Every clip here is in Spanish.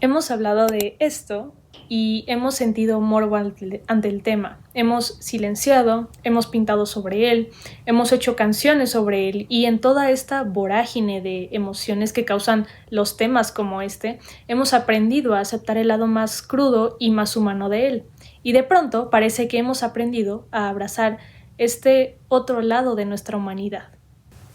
Hemos hablado de esto y hemos sentido morbo ante el tema. Hemos silenciado, hemos pintado sobre él, hemos hecho canciones sobre él y en toda esta vorágine de emociones que causan los temas como este, hemos aprendido a aceptar el lado más crudo y más humano de él. Y de pronto parece que hemos aprendido a abrazar este otro lado de nuestra humanidad.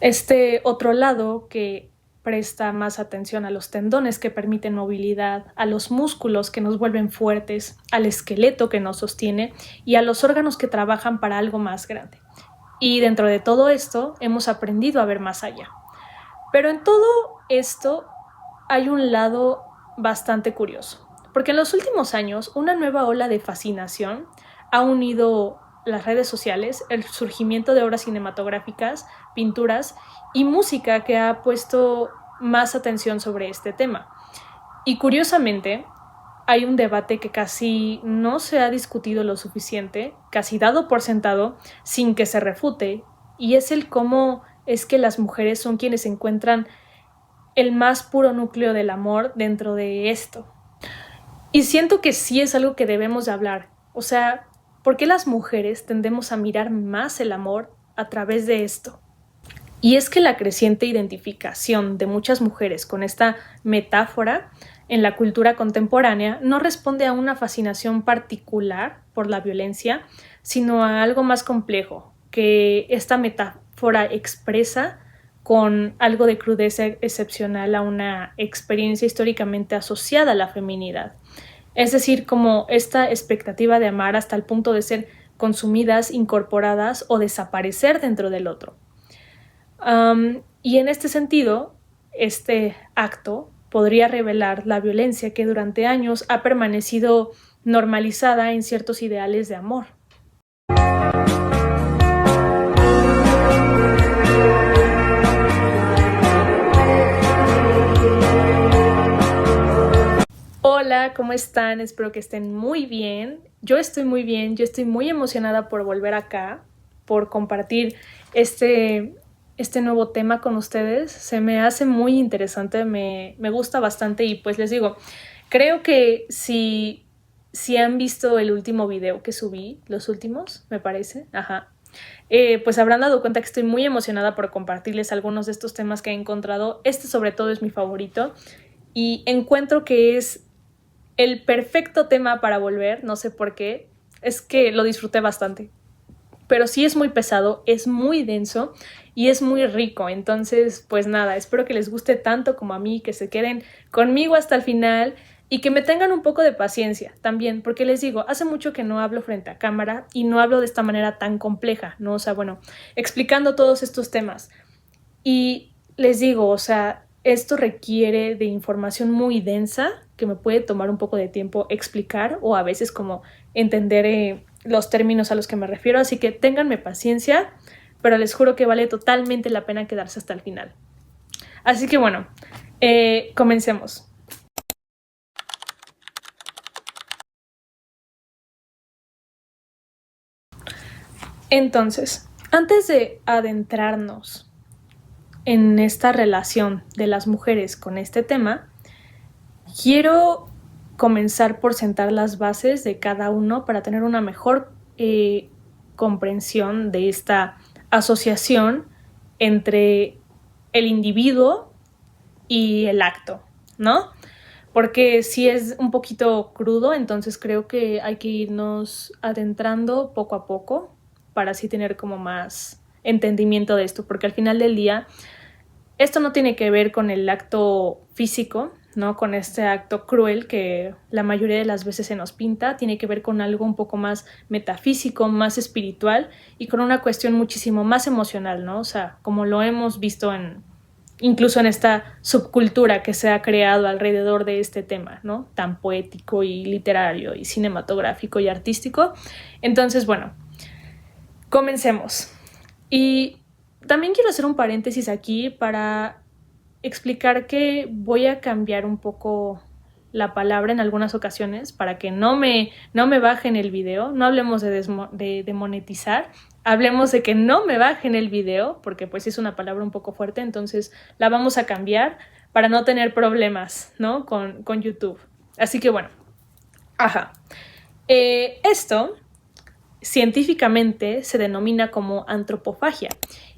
Este otro lado que presta más atención a los tendones que permiten movilidad, a los músculos que nos vuelven fuertes, al esqueleto que nos sostiene y a los órganos que trabajan para algo más grande. Y dentro de todo esto hemos aprendido a ver más allá. Pero en todo esto hay un lado bastante curioso, porque en los últimos años una nueva ola de fascinación ha unido las redes sociales, el surgimiento de obras cinematográficas, pinturas y música que ha puesto más atención sobre este tema. Y curiosamente, hay un debate que casi no se ha discutido lo suficiente, casi dado por sentado, sin que se refute, y es el cómo es que las mujeres son quienes encuentran el más puro núcleo del amor dentro de esto. Y siento que sí es algo que debemos de hablar. O sea, ¿por qué las mujeres tendemos a mirar más el amor a través de esto? Y es que la creciente identificación de muchas mujeres con esta metáfora en la cultura contemporánea no responde a una fascinación particular por la violencia, sino a algo más complejo, que esta metáfora expresa con algo de crudeza excepcional a una experiencia históricamente asociada a la feminidad. Es decir, como esta expectativa de amar hasta el punto de ser consumidas, incorporadas o desaparecer dentro del otro. Y en este sentido, este acto podría revelar la violencia que durante años ha permanecido normalizada en ciertos ideales de amor. Hola, ¿cómo están? Espero que estén muy bien. Yo estoy muy bien, yo estoy muy emocionada por volver acá, por compartir este nuevo tema con ustedes. Se me hace muy interesante, me gusta bastante y pues les digo, creo que si han visto el último video que subí, los últimos, me parece, pues habrán dado cuenta que estoy muy emocionada por compartirles algunos de estos temas que he encontrado. Este sobre todo es mi favorito y encuentro que es el perfecto tema para volver, no sé por qué, es que lo disfruté bastante. Pero sí es muy pesado, es muy denso y es muy rico. Entonces, pues nada, espero que les guste tanto como a mí, que se queden conmigo hasta el final y que me tengan un poco de paciencia también, porque les digo, hace mucho que no hablo frente a cámara y no hablo de esta manera tan compleja, ¿no? O sea, bueno, explicando todos estos temas. Y les digo, o sea, esto requiere de información muy densa que me puede tomar un poco de tiempo explicar o a veces como entender los términos a los que me refiero, así que ténganme paciencia, pero les juro que vale totalmente la pena quedarse hasta el final. Así que bueno, comencemos. Entonces, antes de adentrarnos en esta relación de las mujeres con este tema, quiero comenzar por sentar las bases de cada uno para tener una mejor comprensión de esta asociación entre el individuo y el acto, ¿no? Porque si es un poquito crudo, entonces creo que hay que irnos adentrando poco a poco para así tener como más entendimiento de esto, porque al final del día esto no tiene que ver con el acto físico, ¿no? Con este acto cruel que la mayoría de las veces se nos pinta, tiene que ver con algo un poco más metafísico, más espiritual y con una cuestión muchísimo más emocional, ¿no? O sea, como lo hemos visto incluso en esta subcultura que se ha creado alrededor de este tema, ¿no? Tan poético y literario y cinematográfico y artístico. Entonces, bueno, comencemos. Y también quiero hacer un paréntesis aquí para explicar que voy a cambiar un poco la palabra en algunas ocasiones para que no me bajen el video. No hablemos de monetizar, hablemos de que no me bajen el video, porque pues es una palabra un poco fuerte, entonces la vamos a cambiar para no tener problemas, ¿no? con YouTube. Así que bueno, esto científicamente se denomina como antropofagia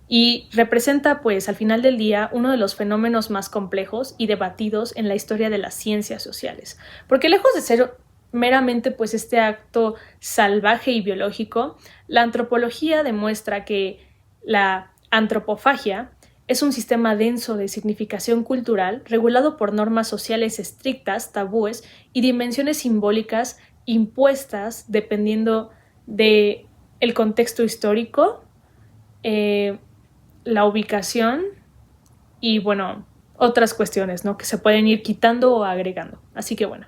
y representa, pues, al final del día, uno de los fenómenos más complejos y debatidos en la historia de las ciencias sociales. Porque lejos de ser meramente, pues, este acto salvaje y biológico, la antropología demuestra que la antropofagia es un sistema denso de significación cultural regulado por normas sociales estrictas, tabúes y dimensiones simbólicas impuestas dependiendo de el contexto histórico, la ubicación y, bueno, otras cuestiones, ¿no? Que se pueden ir quitando o agregando. Así que, bueno.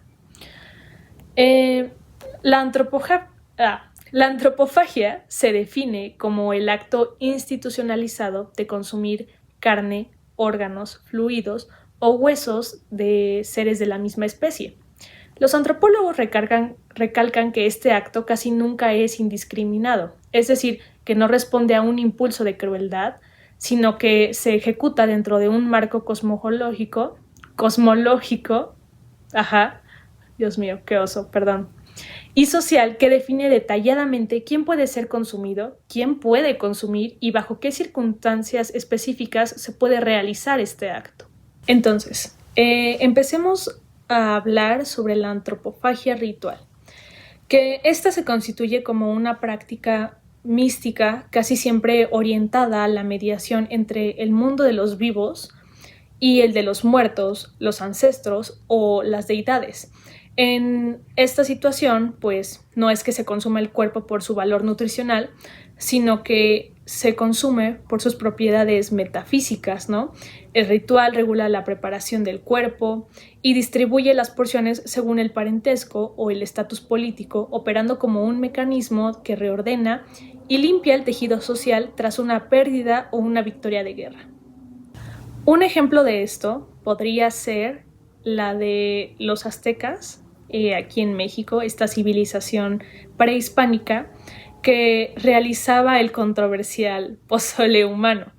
La antropofagia se define como el acto institucionalizado de consumir carne, órganos, fluidos o huesos de seres de la misma especie. Los antropólogos recalcan que este acto casi nunca es indiscriminado, es decir, que no responde a un impulso de crueldad, sino que se ejecuta dentro de un marco cosmológico, Dios mío, qué oso, perdón, y social que define detalladamente quién puede ser consumido, quién puede consumir y bajo qué circunstancias específicas se puede realizar este acto. Entonces, empecemos a hablar sobre la antropofagia ritual, que esta se constituye como una práctica mística casi siempre orientada a la mediación entre el mundo de los vivos y el de los muertos, los ancestros o las deidades. En esta situación, pues, no es que se consuma el cuerpo por su valor nutricional, sino que se consume por sus propiedades metafísicas, ¿no? El ritual regula la preparación del cuerpo y distribuye las porciones según el parentesco o el estatus político, operando como un mecanismo que reordena y limpia el tejido social tras una pérdida o una victoria de guerra. Un ejemplo de esto podría ser la de los aztecas, aquí en México, esta civilización prehispánica que realizaba el controversial pozole humano.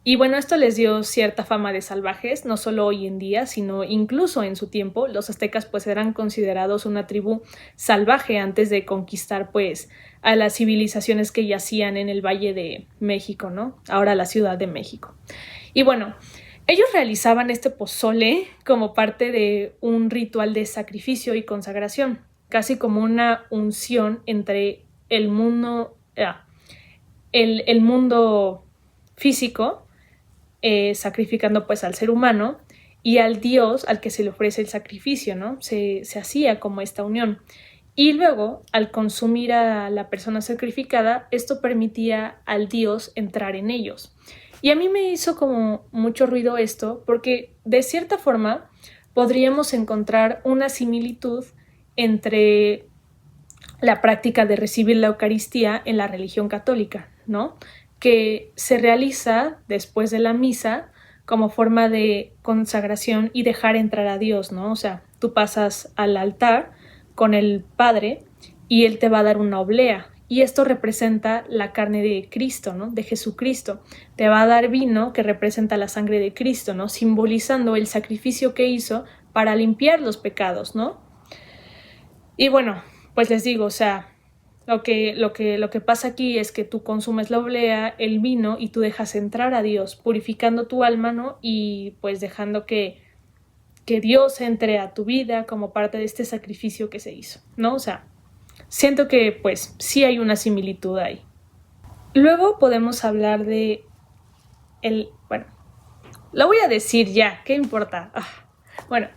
Y bueno, esto les dio cierta fama de salvajes, no solo hoy en día, sino incluso en su tiempo. Los aztecas pues eran considerados una tribu salvaje antes de conquistar pues a las civilizaciones que yacían en el Valle de México, ¿no? Ahora la Ciudad de México. Y bueno, ellos realizaban este pozole como parte de un ritual de sacrificio y consagración, casi como una unción entre el mundo físico, sacrificando pues al ser humano, y al Dios al que se le ofrece el sacrificio, ¿no? Se hacía como esta unión. Y luego, al consumir a la persona sacrificada, esto permitía al Dios entrar en ellos. Y a mí me hizo como mucho ruido esto, porque de cierta forma podríamos encontrar una similitud entre la práctica de recibir la Eucaristía en la religión católica, ¿no? Que se realiza después de la misa como forma de consagración y dejar entrar a Dios, ¿no? O sea, tú pasas al altar con el Padre y Él te va a dar una oblea. Y esto representa la carne de Cristo, ¿no? De Jesucristo. Te va a dar vino que representa la sangre de Cristo, ¿no? Simbolizando el sacrificio que hizo para limpiar los pecados, ¿no? Y bueno, pues les digo, o sea, lo que pasa aquí es que tú consumes la oblea, el vino, y tú dejas entrar a Dios, purificando tu alma, ¿no? Y pues dejando que Dios entre a tu vida como parte de este sacrificio que se hizo, ¿no? O sea, siento que pues sí hay una similitud ahí. Luego podemos hablar de bueno, lo voy a decir ya, ¿qué importa? Bueno,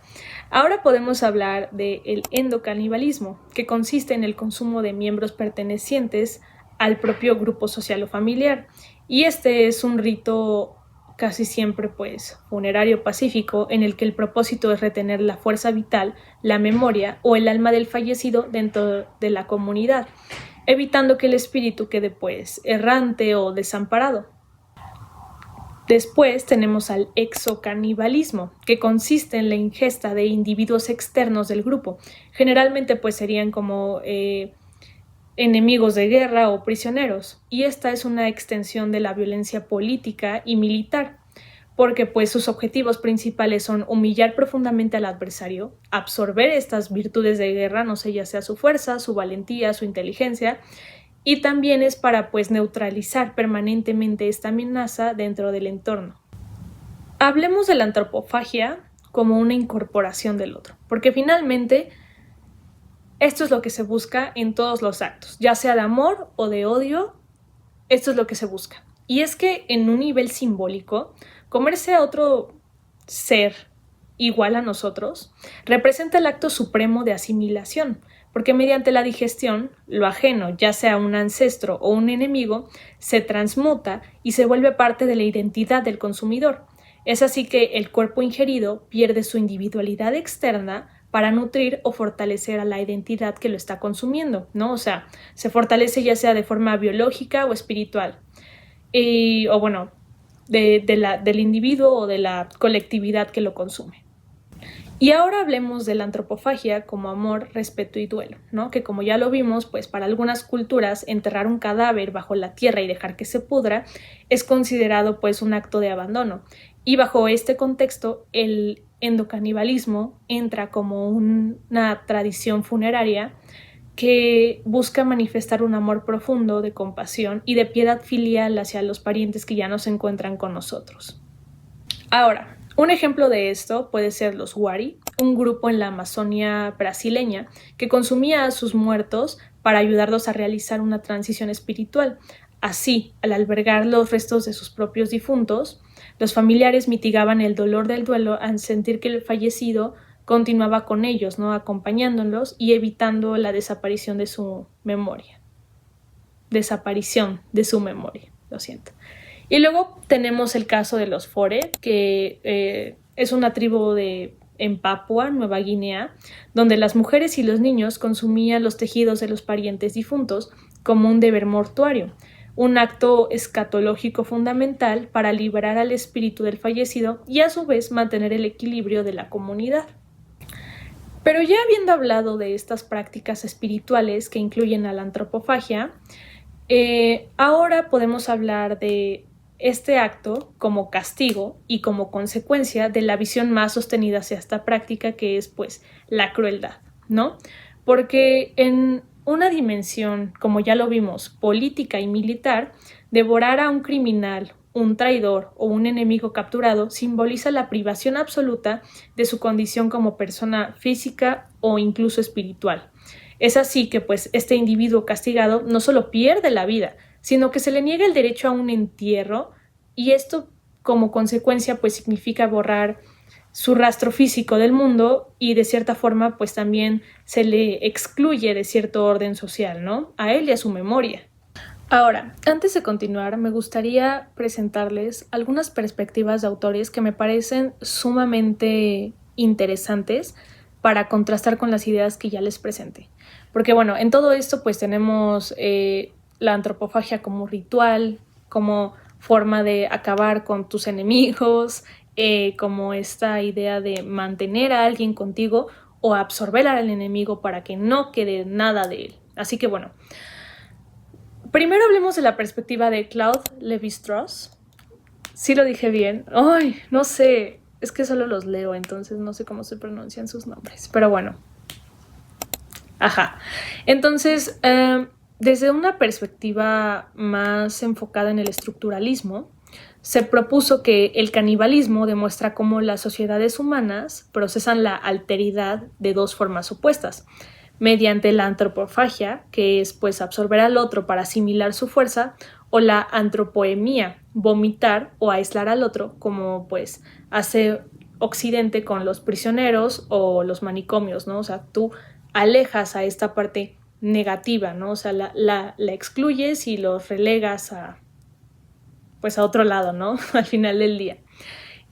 ahora podemos hablar del endocanibalismo, que consiste en el consumo de miembros pertenecientes al propio grupo social o familiar. Y este es un rito casi siempre pues funerario pacífico en el que el propósito es retener la fuerza vital, la memoria o el alma del fallecido dentro de la comunidad, evitando que el espíritu quede pues errante o desamparado. Después tenemos al exocanibalismo, que consiste en la ingesta de individuos externos del grupo. Generalmente pues serían como enemigos de guerra o prisioneros, y esta es una extensión de la violencia política y militar. porque pues sus objetivos principales son humillar profundamente al adversario, absorber estas virtudes de guerra, no sé, ya sea su fuerza, su valentía, su inteligencia, y también es para pues neutralizar permanentemente esta amenaza dentro del entorno. Hablemos de la antropofagia como una incorporación del otro, porque finalmente esto es lo que se busca en todos los actos, ya sea de amor o de odio, esto es lo que se busca. Y es que en un nivel simbólico, comerse a otro ser igual a nosotros representa el acto supremo de asimilación, porque mediante la digestión, lo ajeno, ya sea un ancestro o un enemigo, se transmuta y se vuelve parte de la identidad del consumidor. Es así que el cuerpo ingerido pierde su individualidad externa para nutrir o fortalecer a la identidad que lo está consumiendo, ¿no? O sea, se fortalece ya sea de forma biológica o espiritual, o bueno, del individuo o de la colectividad que lo consume. Y ahora hablemos de la antropofagia como amor, respeto y duelo, ¿no? Que como ya lo vimos, pues para algunas culturas enterrar un cadáver bajo la tierra y dejar que se pudra es considerado pues un acto de abandono. Y bajo este contexto, el endocanibalismo entra como una tradición funeraria que busca manifestar un amor profundo de compasión y de piedad filial hacia los parientes que ya no se encuentran con nosotros. Ahora, un ejemplo de esto puede ser los Wari, un grupo en la Amazonia brasileña que consumía a sus muertos para ayudarlos a realizar una transición espiritual. Así, al albergar los restos de sus propios difuntos, los familiares mitigaban el dolor del duelo al sentir que el fallecido continuaba con ellos, ¿no? Acompañándolos y evitando la desaparición de su memoria. Lo siento. Y luego tenemos el caso de los Fore, que es una tribu en Papua, Nueva Guinea, donde las mujeres y los niños consumían los tejidos de los parientes difuntos como un deber mortuario, un acto escatológico fundamental para liberar al espíritu del fallecido y a su vez mantener el equilibrio de la comunidad. Pero ya habiendo hablado de estas prácticas espirituales que incluyen a la antropofagia, ahora podemos hablar de este acto como castigo y como consecuencia de la visión más sostenida hacia esta práctica, que es pues la crueldad, ¿no? Porque en una dimensión, como ya lo vimos, política y militar, devorar a un criminal, un traidor o un enemigo capturado simboliza la privación absoluta de su condición como persona física o incluso espiritual. Es así que pues este individuo castigado no solo pierde la vida, sino que se le niega el derecho a un entierro, y esto como consecuencia pues significa borrar su rastro físico del mundo y de cierta forma pues también se le excluye de cierto orden social, ¿no? A él y a su memoria. Ahora, antes de continuar, me gustaría presentarles algunas perspectivas de autores que me parecen sumamente interesantes para contrastar con las ideas que ya les presenté. Porque bueno, en todo esto pues tenemos la antropofagia como ritual, como forma de acabar con tus enemigos, como esta idea de mantener a alguien contigo o absorber al enemigo para que no quede nada de él. Así que bueno, primero hablemos de la perspectiva de Claude Lévi-Strauss. Sí lo dije bien. Ay, no sé, es que solo los leo, entonces no sé cómo se pronuncian sus nombres, pero bueno. Ajá. Entonces, desde una perspectiva más enfocada en el estructuralismo, se propuso que el canibalismo demuestra cómo las sociedades humanas procesan la alteridad de dos formas opuestas, mediante la antropofagia, que es pues absorber al otro para asimilar su fuerza, o la antropoemia, vomitar o aislar al otro, como pues hace Occidente con los prisioneros o los manicomios, ¿no? O sea, tú alejas a esta parte negativa, ¿no? O sea, la excluyes y los relegas a otro lado, ¿no? Al final del día.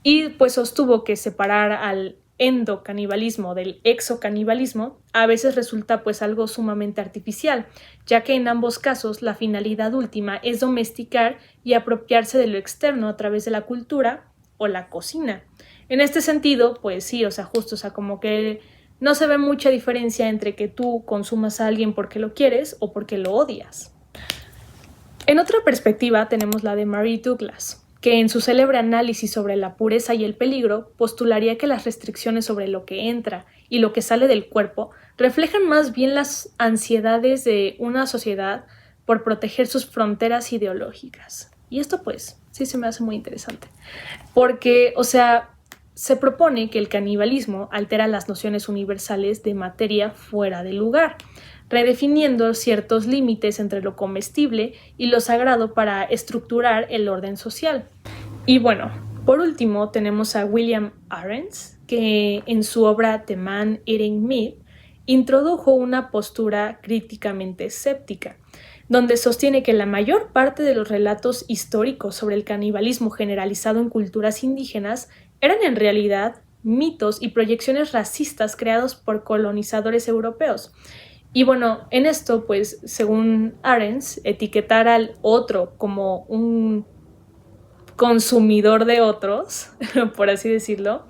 Y pues sostuvo que separar al endocanibalismo del exocanibalismo a veces resulta pues algo sumamente artificial, ya que en ambos casos la finalidad última es domesticar y apropiarse de lo externo a través de la cultura o la cocina. En este sentido, pues sí, o sea, justo, o sea, como que no se ve mucha diferencia entre que tú consumas a alguien porque lo quieres o porque lo odias. En otra perspectiva tenemos la de Mary Douglas, que en su célebre análisis sobre la pureza y el peligro postularía que las restricciones sobre lo que entra y lo que sale del cuerpo reflejan más bien las ansiedades de una sociedad por proteger sus fronteras ideológicas. Y esto pues sí se me hace muy interesante, porque, o sea, se propone que el canibalismo altera las nociones universales de materia fuera de lugar, redefiniendo ciertos límites entre lo comestible y lo sagrado para estructurar el orden social. Y bueno, por último tenemos a William Ahrens, que en su obra The Man Eating Meat introdujo una postura críticamente escéptica, donde sostiene que la mayor parte de los relatos históricos sobre el canibalismo generalizado en culturas indígenas eran en realidad mitos y proyecciones racistas creados por colonizadores europeos. Y bueno, en esto, pues, según Ahrens, etiquetar al otro como un consumidor de otros, por así decirlo,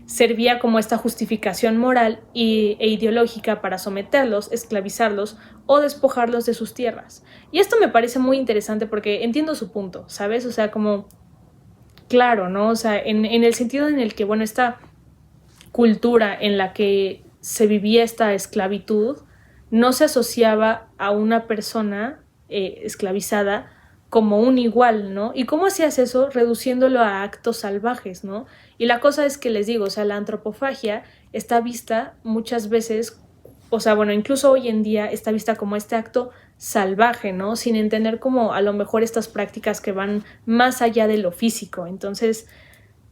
servía como esta justificación moral e ideológica para someterlos, esclavizarlos o despojarlos de sus tierras. Y esto me parece muy interesante porque entiendo su punto, ¿sabes? O sea, como, claro, ¿no? O sea, en el sentido en el que, bueno, esta cultura en la que se vivía esta esclavitud no se asociaba a una persona esclavizada como un igual, ¿no? ¿Y cómo hacías eso? Reduciéndolo a actos salvajes, ¿no? Y la cosa es que les digo, o sea, la antropofagia está vista muchas veces, o sea, bueno, incluso hoy en día está vista como este acto salvaje, ¿no? Sin entender como a lo mejor estas prácticas que van más allá de lo físico. Entonces,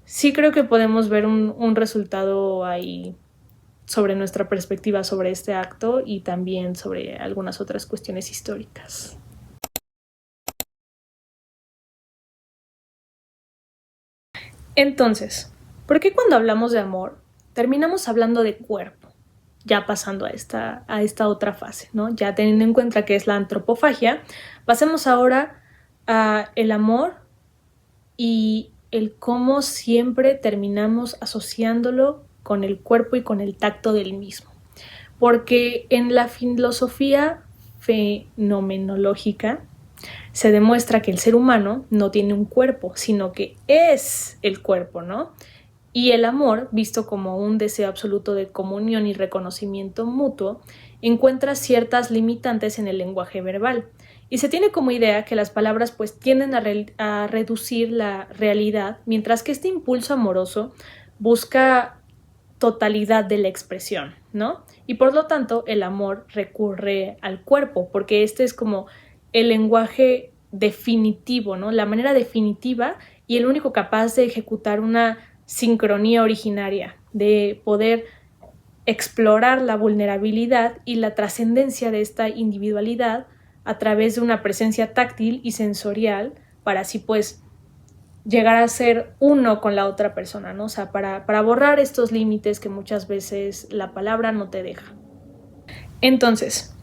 sí creo que podemos ver un resultado ahí sobre nuestra perspectiva sobre este acto y también sobre algunas otras cuestiones históricas. Entonces, ¿por qué cuando hablamos de amor terminamos hablando de cuerpo? Ya pasando a esta otra fase, ¿no? Ya teniendo en cuenta que es la antropofagia, pasemos ahora a el amor y el cómo siempre terminamos asociándolo con el cuerpo y con el tacto del mismo. Porque en la filosofía fenomenológica se demuestra que el ser humano no tiene un cuerpo, sino que es el cuerpo, ¿no? Y el amor, visto como un deseo absoluto de comunión y reconocimiento mutuo, encuentra ciertas limitantes en el lenguaje verbal. Y se tiene como idea que las palabras pues tienden a reducir la realidad, mientras que este impulso amoroso busca totalidad de la expresión, ¿no? Y por lo tanto el amor recurre al cuerpo, porque este es como el lenguaje definitivo, ¿no? La manera definitiva y el único capaz de ejecutar una sincronía originaria, de poder explorar la vulnerabilidad y la trascendencia de esta individualidad a través de una presencia táctil y sensorial para así pues llegar a ser uno con la otra persona, ¿no? O sea, para borrar estos límites que muchas veces la palabra no te deja. Entonces,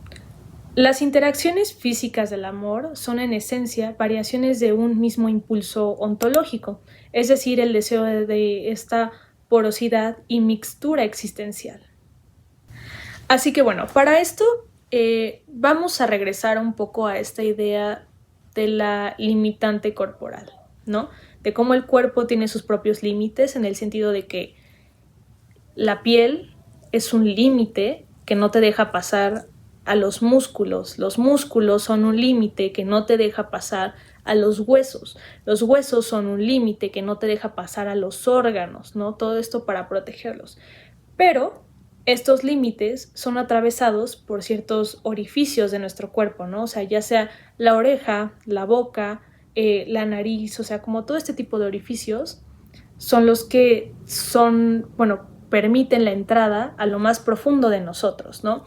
las interacciones físicas del amor son en esencia variaciones de un mismo impulso ontológico, es decir, el deseo de esta porosidad y mixtura existencial. Así que bueno, para esto vamos a regresar un poco a esta idea de la limitante corporal, ¿no? De cómo el cuerpo tiene sus propios límites en el sentido de que la piel es un límite que no te deja pasar a los músculos. Los músculos son un límite que no te deja pasar a los huesos. Los huesos son un límite que no te deja pasar a los órganos, ¿no? Todo esto para protegerlos. Pero estos límites son atravesados por ciertos orificios de nuestro cuerpo, ¿no? O sea, ya sea la oreja, la boca, la nariz, o sea, como todo este tipo de orificios son los que permiten la entrada a lo más profundo de nosotros, ¿no?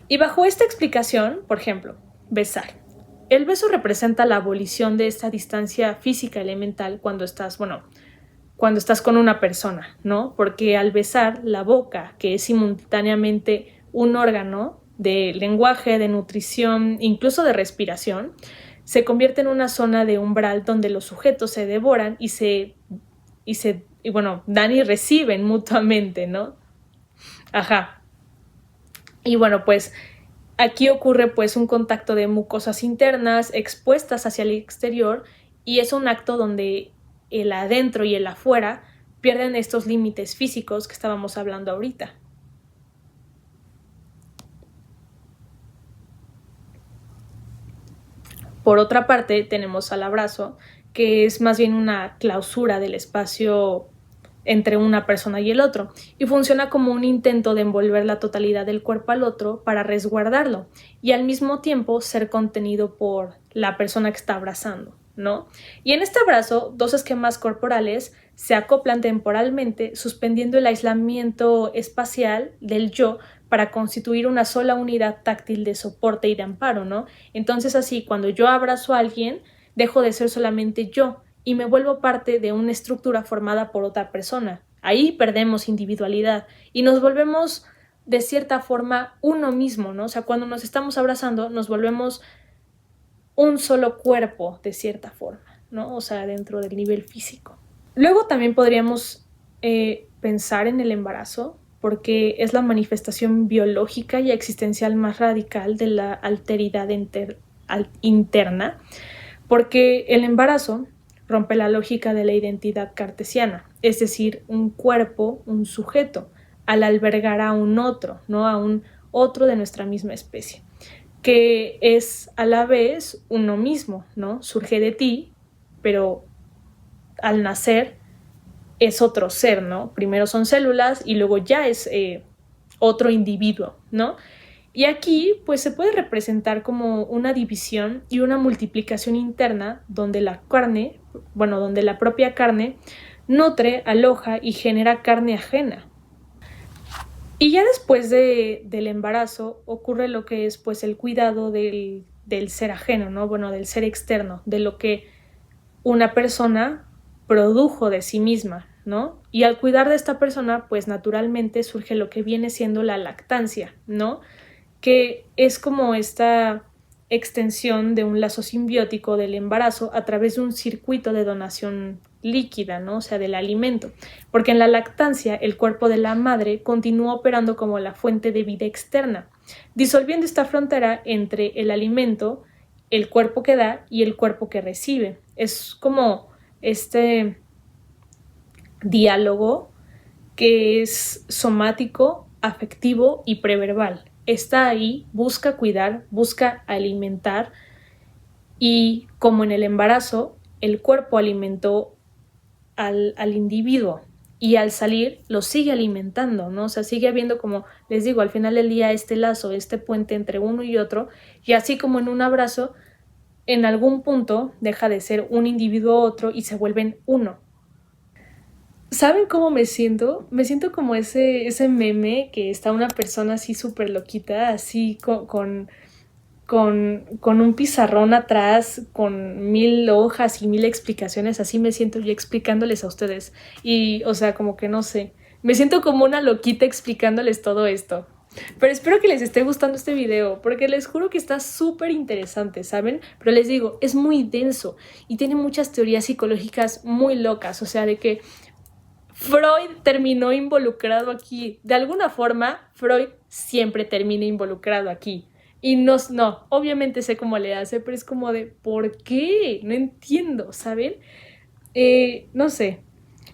Y bajo esta explicación, por ejemplo, besar. El beso representa la abolición de esta distancia física elemental cuando estás con una persona, ¿no? Porque al besar la boca, que es simultáneamente un órgano de lenguaje, de nutrición, incluso de respiración, se convierte en una zona de umbral donde los sujetos se devoran y dan y reciben mutuamente, ¿no? Ajá. Y bueno, pues aquí ocurre pues un contacto de mucosas internas expuestas hacia el exterior y es un acto donde el adentro y el afuera pierden estos límites físicos que estábamos hablando ahorita. Por otra parte, tenemos al abrazo, que es más bien una clausura del espacio entre una persona y el otro, y funciona como un intento de envolver la totalidad del cuerpo al otro para resguardarlo y al mismo tiempo ser contenido por la persona que está abrazando, ¿no? Y en este abrazo, dos esquemas corporales se acoplan temporalmente, suspendiendo el aislamiento espacial del yo para constituir una sola unidad táctil de soporte y de amparo, ¿no? Entonces así, cuando yo abrazo a alguien, dejo de ser solamente yo y me vuelvo parte de una estructura formada por otra persona. Ahí perdemos individualidad y nos volvemos de cierta forma uno mismo, ¿no? O sea, cuando nos estamos abrazando nos volvemos un solo cuerpo de cierta forma, ¿no? O sea, dentro del nivel físico. Luego también podríamos pensar en el embarazo, porque es la manifestación biológica y existencial más radical de la alteridad interna, porque el embarazo rompe la lógica de la identidad cartesiana, es decir, un cuerpo, un sujeto, al albergar a un otro, ¿no? A un otro de nuestra misma especie, que es a la vez uno mismo, ¿no? Surge de ti, pero al nacer es otro ser, ¿no? Primero son células y luego ya es otro individuo, ¿no? Y aquí pues se puede representar como una división y una multiplicación interna donde la carne, donde la propia carne nutre, aloja y genera carne ajena. Y ya después del embarazo ocurre lo que es pues el cuidado del ser ajeno, ¿no? Bueno, del ser externo, de lo que una persona produjo de sí misma, ¿no? Y al cuidar de esta persona, pues naturalmente surge lo que viene siendo la lactancia, ¿no? Que es como esta extensión de un lazo simbiótico del embarazo a través de un circuito de donación líquida, ¿no? O sea, del alimento. Porque en la lactancia el cuerpo de la madre continúa operando como la fuente de vida externa, disolviendo esta frontera entre el alimento, el cuerpo que da y el cuerpo que recibe. Es como este diálogo que es somático, afectivo y preverbal. Está ahí, busca cuidar, busca alimentar y como en el embarazo, el cuerpo alimentó al individuo y al salir lo sigue alimentando, ¿no? O sea, sigue habiendo, como les digo, al final del día este lazo, este puente entre uno y otro, y así como en un abrazo, en algún punto deja de ser un individuo otro y se vuelven uno. ¿Saben cómo me siento? Me siento como ese meme que está una persona así súper loquita, así con un pizarrón atrás, con 1000 hojas y 1000 explicaciones. Así me siento yo explicándoles a ustedes. Y, o sea, como que no sé, me siento como una loquita explicándoles todo esto. Pero espero que les esté gustando este video, porque les juro que está súper interesante, ¿saben? Pero les digo, es muy denso y tiene muchas teorías psicológicas muy locas, o sea, de que Freud terminó involucrado aquí. De alguna forma, Freud siempre termina involucrado aquí. Y no, obviamente sé cómo le hace, pero es como de, ¿por qué? No entiendo, ¿saben? No sé.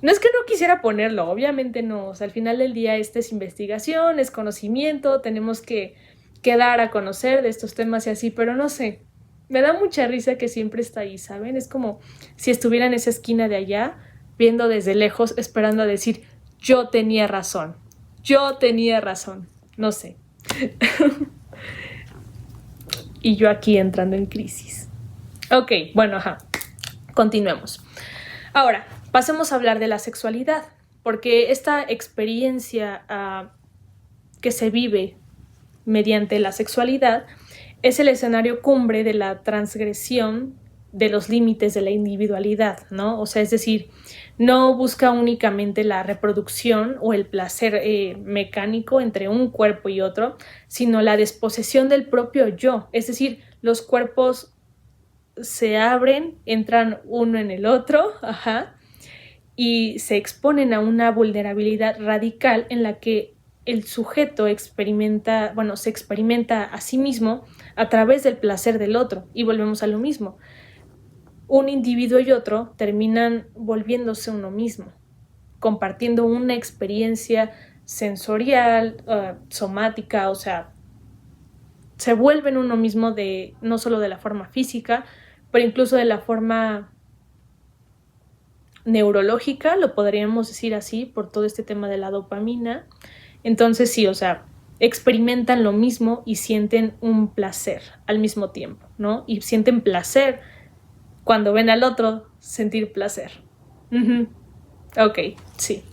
No es que no quisiera ponerlo, obviamente no. O sea, al final del día esta es investigación, es conocimiento, tenemos que dar a conocer de estos temas y así, pero no sé. Me da mucha risa que siempre está ahí, ¿saben? Es como si estuviera en esa esquina de allá, viendo desde lejos, esperando a decir, yo tenía razón, no sé. Y yo aquí entrando en crisis. Ok, bueno, continuemos. Ahora, pasemos a hablar de la sexualidad, porque esta experiencia que se vive mediante la sexualidad es el escenario cumbre de la transgresión de los límites de la individualidad, ¿no? O sea, es decir, no busca únicamente la reproducción o el placer mecánico entre un cuerpo y otro, sino la desposesión del propio yo, es decir, los cuerpos se abren, entran uno en el otro, y se exponen a una vulnerabilidad radical en la que el sujeto se experimenta a sí mismo a través del placer del otro. Y volvemos a lo mismo. un individuo y otro terminan volviéndose uno mismo, compartiendo una experiencia sensorial, somática, o sea, se vuelven uno mismo no solo de la forma física, pero incluso de la forma neurológica, lo podríamos decir así, por todo este tema de la dopamina. Entonces sí, o sea, experimentan lo mismo y sienten un placer al mismo tiempo, ¿no? Y sienten placer cuando ven al otro sentir placer. Ok, sí.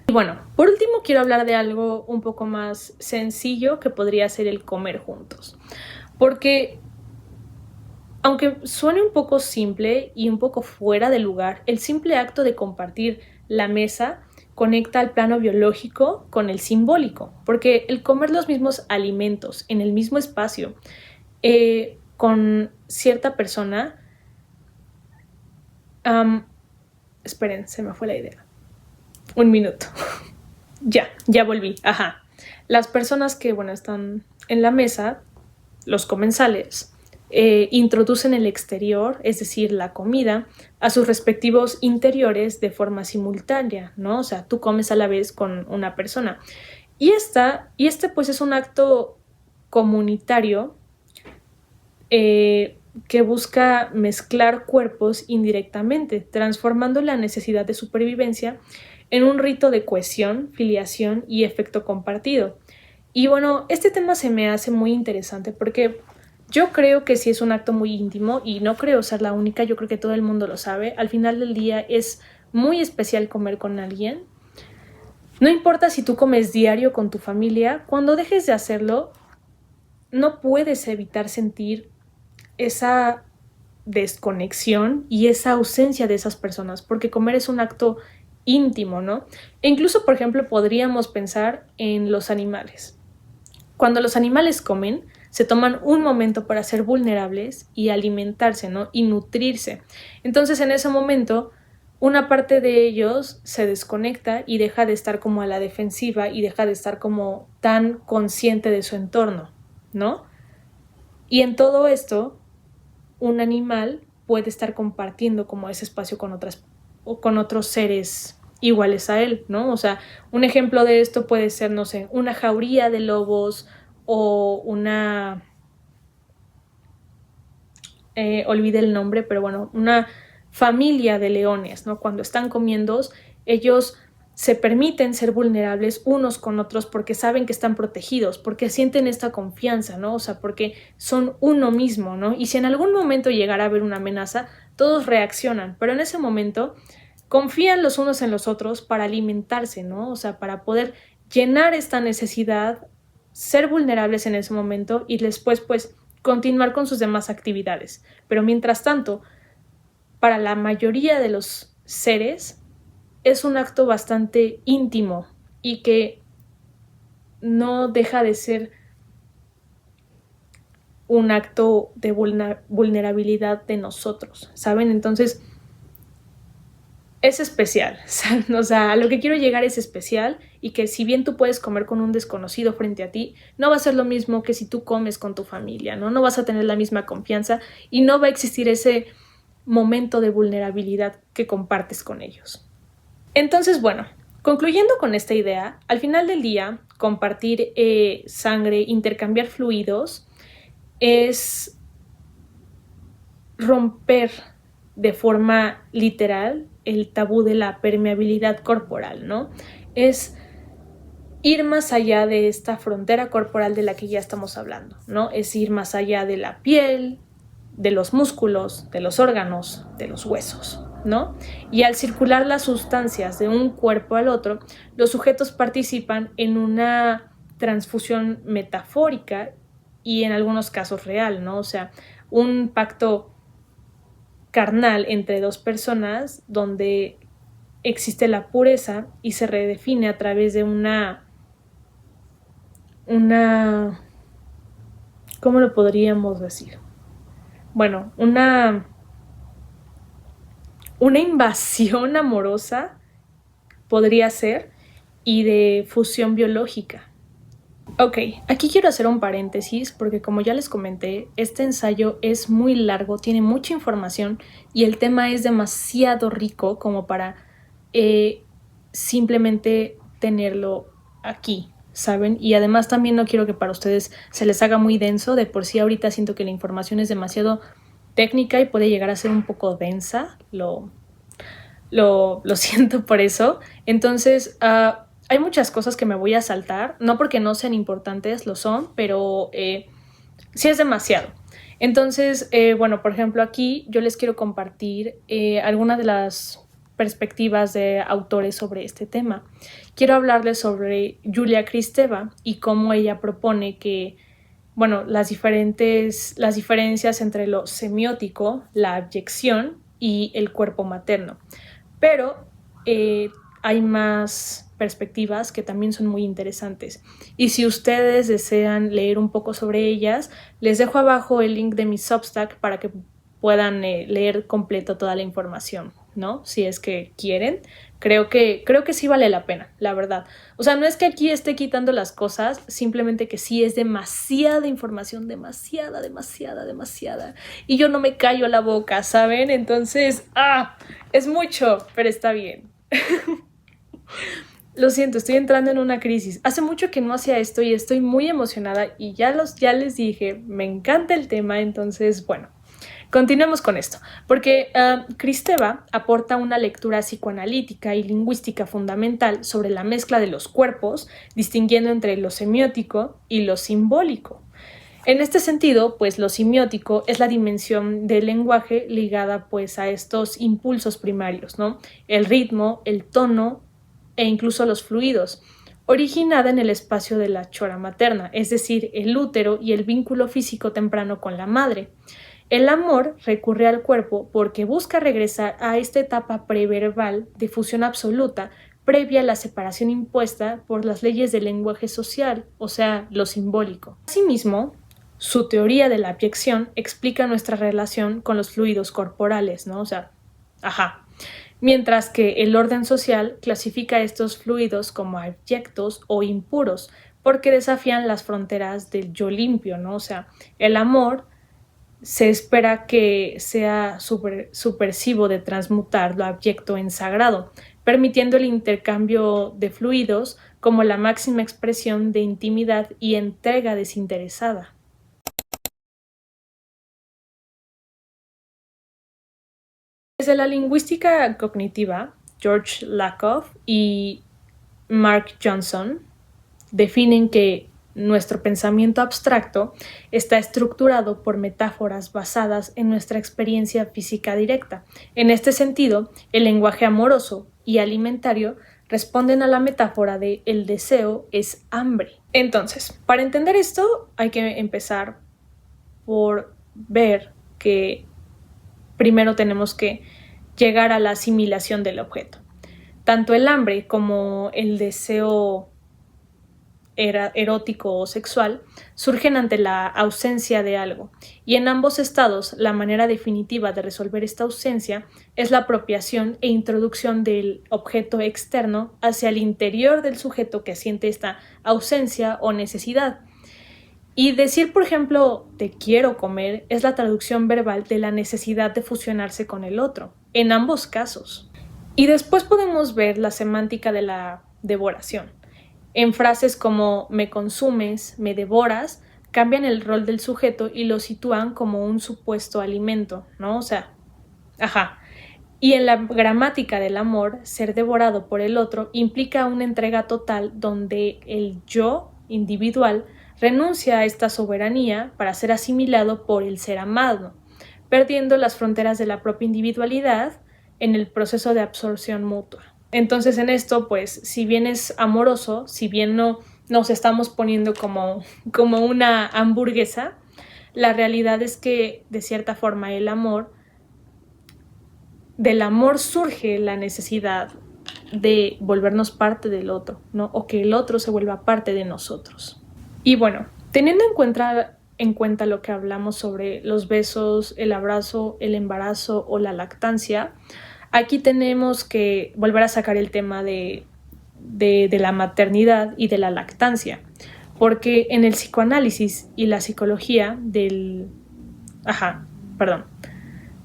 Y bueno, por último quiero hablar de algo un poco más sencillo que podría ser el comer juntos. Porque aunque suene un poco simple y un poco fuera de lugar, el simple acto de compartir la mesa conecta al plano biológico con el simbólico, porque el comer los mismos alimentos en el mismo espacio con cierta persona, esperen, se me fue la idea. Un minuto. Ya volví. Ajá. Las personas que, bueno, están en la mesa, los comensales, introducen el exterior, es decir, la comida, a sus respectivos interiores de forma simultánea, ¿no? O sea, tú comes a la vez con una persona. Y este pues es un acto comunitario que busca mezclar cuerpos indirectamente, transformando la necesidad de supervivencia en un rito de cohesión, filiación y efecto compartido. Y bueno, este tema se me hace muy interesante porque yo creo que sí es un acto muy íntimo y no creo ser la única, yo creo que todo el mundo lo sabe. Al final del día es muy especial comer con alguien. No importa si tú comes diario con tu familia, cuando dejes de hacerlo, no puedes evitar sentir esa desconexión y esa ausencia de esas personas, porque comer es un acto íntimo, ¿no? E incluso, por ejemplo, podríamos pensar en los animales. Cuando los animales comen, se toman un momento para ser vulnerables y alimentarse, ¿no? Y nutrirse. Entonces, en ese momento, una parte de ellos se desconecta y deja de estar como a la defensiva y deja de estar como tan consciente de su entorno, ¿no? Y en todo esto, un animal puede estar compartiendo como ese espacio con otros seres iguales a él, ¿no? O sea, un ejemplo de esto puede ser, no sé, una jauría de lobos o olvidé el nombre, pero bueno, una familia de leones, ¿no? Cuando están comiendo, ellos se permiten ser vulnerables unos con otros porque saben que están protegidos, porque sienten esta confianza, ¿no? O sea, porque son uno mismo, ¿no? Y si en algún momento llegara a haber una amenaza, todos reaccionan, pero en ese momento confían los unos en los otros para alimentarse, ¿no? O sea, para poder llenar esta necesidad, ser vulnerables en ese momento y después, pues, continuar con sus demás actividades. Pero mientras tanto, para la mayoría de los seres, es un acto bastante íntimo y que no deja de ser un acto de vulnerabilidad de nosotros, ¿saben? Entonces, es especial, o sea, a lo que quiero llegar es especial y que si bien tú puedes comer con un desconocido frente a ti, no va a ser lo mismo que si tú comes con tu familia, ¿no? No vas a tener la misma confianza y no va a existir ese momento de vulnerabilidad que compartes con ellos. Entonces, bueno, concluyendo con esta idea, al final del día, compartir sangre, intercambiar fluidos, es romper de forma literal el tabú de la permeabilidad corporal, ¿no? Es ir más allá de esta frontera corporal de la que ya estamos hablando, ¿no? Es ir más allá de la piel, de los músculos, de los órganos, de los huesos, ¿no? Y al circular las sustancias de un cuerpo al otro, los sujetos participan en una transfusión metafórica y en algunos casos real, ¿no? O sea, un pacto carnal entre dos personas donde existe la pureza y se redefine a través de ¿cómo lo podríamos decir? Bueno, una invasión amorosa podría ser y de fusión biológica. Ok, aquí quiero hacer un paréntesis porque como ya les comenté, este ensayo es muy largo, tiene mucha información y el tema es demasiado rico como para simplemente tenerlo aquí, ¿saben? Y además también no quiero que para ustedes se les haga muy denso, de por sí ahorita siento que la información es demasiado técnica y puede llegar a ser un poco densa, lo siento por eso. Entonces, hay muchas cosas que me voy a saltar, no porque no sean importantes, lo son, pero sí es demasiado. Entonces, bueno, por ejemplo, aquí yo les quiero compartir algunas de las perspectivas de autores sobre este tema. Quiero hablarles sobre Julia Kristeva y cómo ella propone que, bueno, las diferencias entre lo semiótico, la abyección y el cuerpo materno. Pero hay más perspectivas que también son muy interesantes. Y si ustedes desean leer un poco sobre ellas, les dejo abajo el link de mi Substack para que puedan leer completo toda la información, ¿no? Si es que quieren. Creo que sí vale la pena, la verdad. O sea, no es que aquí esté quitando las cosas, simplemente que sí es demasiada información, demasiada. Y yo no me callo la boca, ¿saben? Entonces, es mucho, pero está bien. Lo siento, estoy entrando en una crisis. Hace mucho que no hacía esto y estoy muy emocionada y ya les dije, me encanta el tema, entonces, bueno. Continuemos con esto, porque Kristeva aporta una lectura psicoanalítica y lingüística fundamental sobre la mezcla de los cuerpos, distinguiendo entre lo semiótico y lo simbólico. En este sentido, pues lo simiótico es la dimensión del lenguaje ligada pues a estos impulsos primarios, ¿no? El ritmo, el tono e incluso los fluidos, originada en el espacio de la chora materna, es decir, el útero y el vínculo físico temprano con la madre. El amor recurre al cuerpo porque busca regresar a esta etapa preverbal de fusión absoluta previa a la separación impuesta por las leyes del lenguaje social, o sea, lo simbólico. Asimismo, su teoría de la abyección explica nuestra relación con los fluidos corporales, ¿no? O sea, mientras que el orden social clasifica estos fluidos como abyectos o impuros, porque desafían las fronteras del yo limpio, ¿no? O sea, el amor se espera que sea subversivo de transmutar lo abyecto en sagrado, permitiendo el intercambio de fluidos como la máxima expresión de intimidad y entrega desinteresada. Desde la lingüística cognitiva, George Lakoff y Mark Johnson definen que nuestro pensamiento abstracto está estructurado por metáforas basadas en nuestra experiencia física directa. En este sentido, el lenguaje amoroso y alimentario responden a la metáfora de el deseo es hambre. Entonces, para entender esto, hay que empezar por ver que primero tenemos que llegar a la asimilación del objeto. Tanto el hambre como el deseo erótico o sexual surgen ante la ausencia de algo, y en ambos estados la manera definitiva de resolver esta ausencia es la apropiación e introducción del objeto externo hacia el interior del sujeto que siente esta ausencia o necesidad. Y decir, por ejemplo, te quiero comer es la traducción verbal de la necesidad de fusionarse con el otro, en ambos casos. Y después podemos ver la semántica de la devoración. En frases como me consumes, me devoras, cambian el rol del sujeto y lo sitúan como un supuesto alimento, ¿no? O sea, Y en la gramática del amor, ser devorado por el otro implica una entrega total donde el yo individual renuncia a esta soberanía para ser asimilado por el ser amado, perdiendo las fronteras de la propia individualidad en el proceso de absorción mutua. Entonces en esto, pues, si bien es amoroso, si bien no nos estamos poniendo como una hamburguesa, la realidad es que, de cierta forma, del amor surge la necesidad de volvernos parte del otro, ¿no? O que el otro se vuelva parte de nosotros. Y bueno, teniendo en cuenta lo que hablamos sobre los besos, el abrazo, el embarazo o la lactancia, aquí tenemos que volver a sacar el tema de la maternidad y de la lactancia, porque en el psicoanálisis y la psicología del...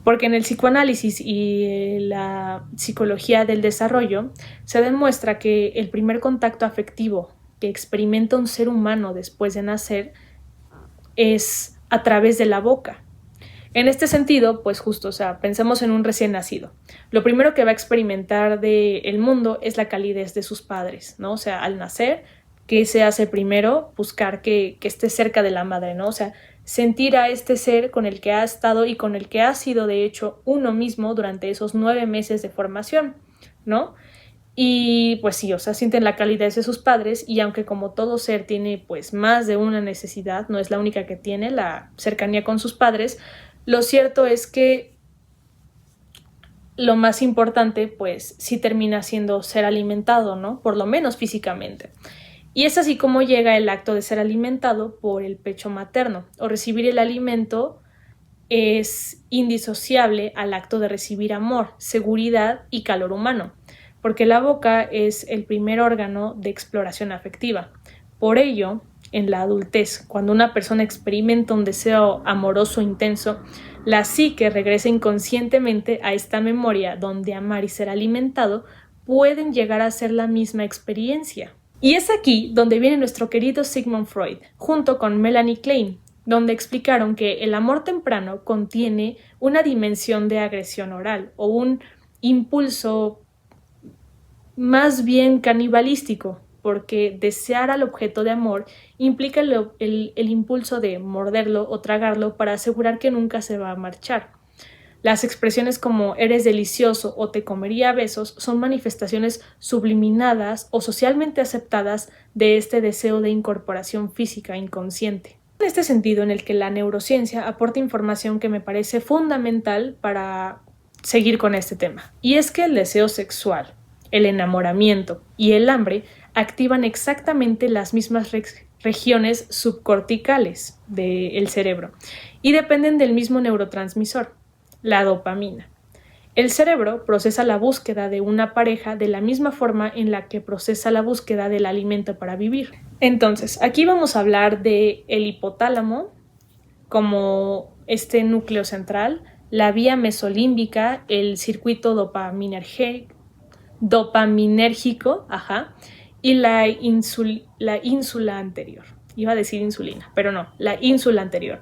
Porque en el psicoanálisis y la psicología del desarrollo se demuestra que el primer contacto afectivo que experimenta un ser humano después de nacer es a través de la boca. En este sentido, pues justo, pensemos en un recién nacido. Lo primero que va a experimentar del mundo es la calidez de sus padres, ¿no? Al nacer, ¿qué se hace primero? Buscar que esté cerca de la madre, ¿no? Sentir a este ser con el que ha estado y con el que ha sido, de hecho, uno mismo durante esos 9 meses de formación, ¿no? Y pues sí, sienten la calidez de sus padres y aunque como todo ser tiene pues más de una necesidad, no es la única que tiene, la cercanía con sus padres, lo cierto es que lo más importante pues sí termina siendo ser alimentado, ¿no? Por lo menos físicamente. Y es así como llega el acto de ser alimentado por el pecho materno o recibir el alimento es indisociable al acto de recibir amor, seguridad y calor humano, porque la boca es el primer órgano de exploración afectiva. Por ello, en la adultez, cuando una persona experimenta un deseo amoroso intenso, la psique regresa inconscientemente a esta memoria donde amar y ser alimentado pueden llegar a ser la misma experiencia. Y es aquí donde viene nuestro querido Sigmund Freud, junto con Melanie Klein, donde explicaron que el amor temprano contiene una dimensión de agresión oral o un impulso más bien canibalístico, porque desear al objeto de amor implica el impulso de morderlo o tragarlo para asegurar que nunca se va a marchar. Las expresiones como eres delicioso o te comería a besos son manifestaciones subliminadas o socialmente aceptadas de este deseo de incorporación física inconsciente. En este sentido, en el que la neurociencia aporta información que me parece fundamental para seguir con este tema, y es que el deseo sexual, el enamoramiento y el hambre activan exactamente las mismas regiones subcorticales del cerebro y dependen del mismo neurotransmisor, la dopamina. El cerebro procesa la búsqueda de una pareja de la misma forma en la que procesa la búsqueda del alimento para vivir. Entonces, aquí vamos a hablar del hipotálamo como este núcleo central, la vía mesolímbica, el circuito dopaminérgico, y la ínsula anterior. Iba a decir insulina, pero no, la ínsula anterior.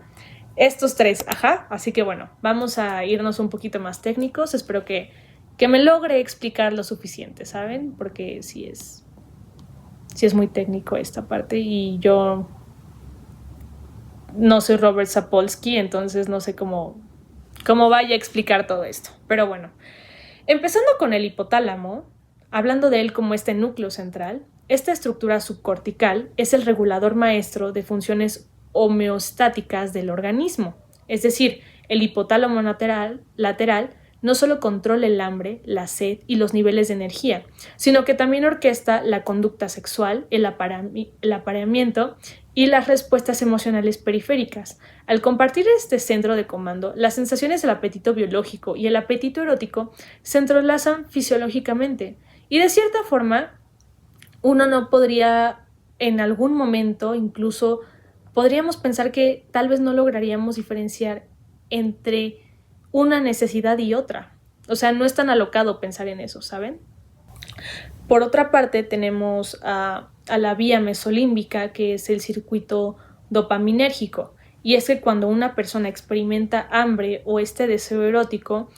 Estos tres, así que bueno, vamos a irnos un poquito más técnicos, espero que me logre explicar lo suficiente, ¿saben? Porque sí es muy técnico esta parte y yo no soy Robert Sapolsky, entonces no sé cómo vaya a explicar todo esto, pero bueno. Empezando con el hipotálamo, hablando de él como este núcleo central, esta estructura subcortical es el regulador maestro de funciones homeostáticas del organismo. Es decir, el hipotálamo lateral no solo controla el hambre, la sed y los niveles de energía, sino que también orquesta la conducta sexual, el apareamiento y las respuestas emocionales periféricas. Al compartir este centro de comando, las sensaciones del apetito biológico y el apetito erótico se entrelazan fisiológicamente y de cierta forma uno no podría en algún momento incluso podríamos pensar que tal vez no lograríamos diferenciar entre una necesidad y otra. No es tan alocado pensar en eso, ¿saben? Por otra parte, tenemos a la vía mesolímbica, que es el circuito dopaminérgico. Y es que cuando una persona experimenta hambre o este deseo erótico,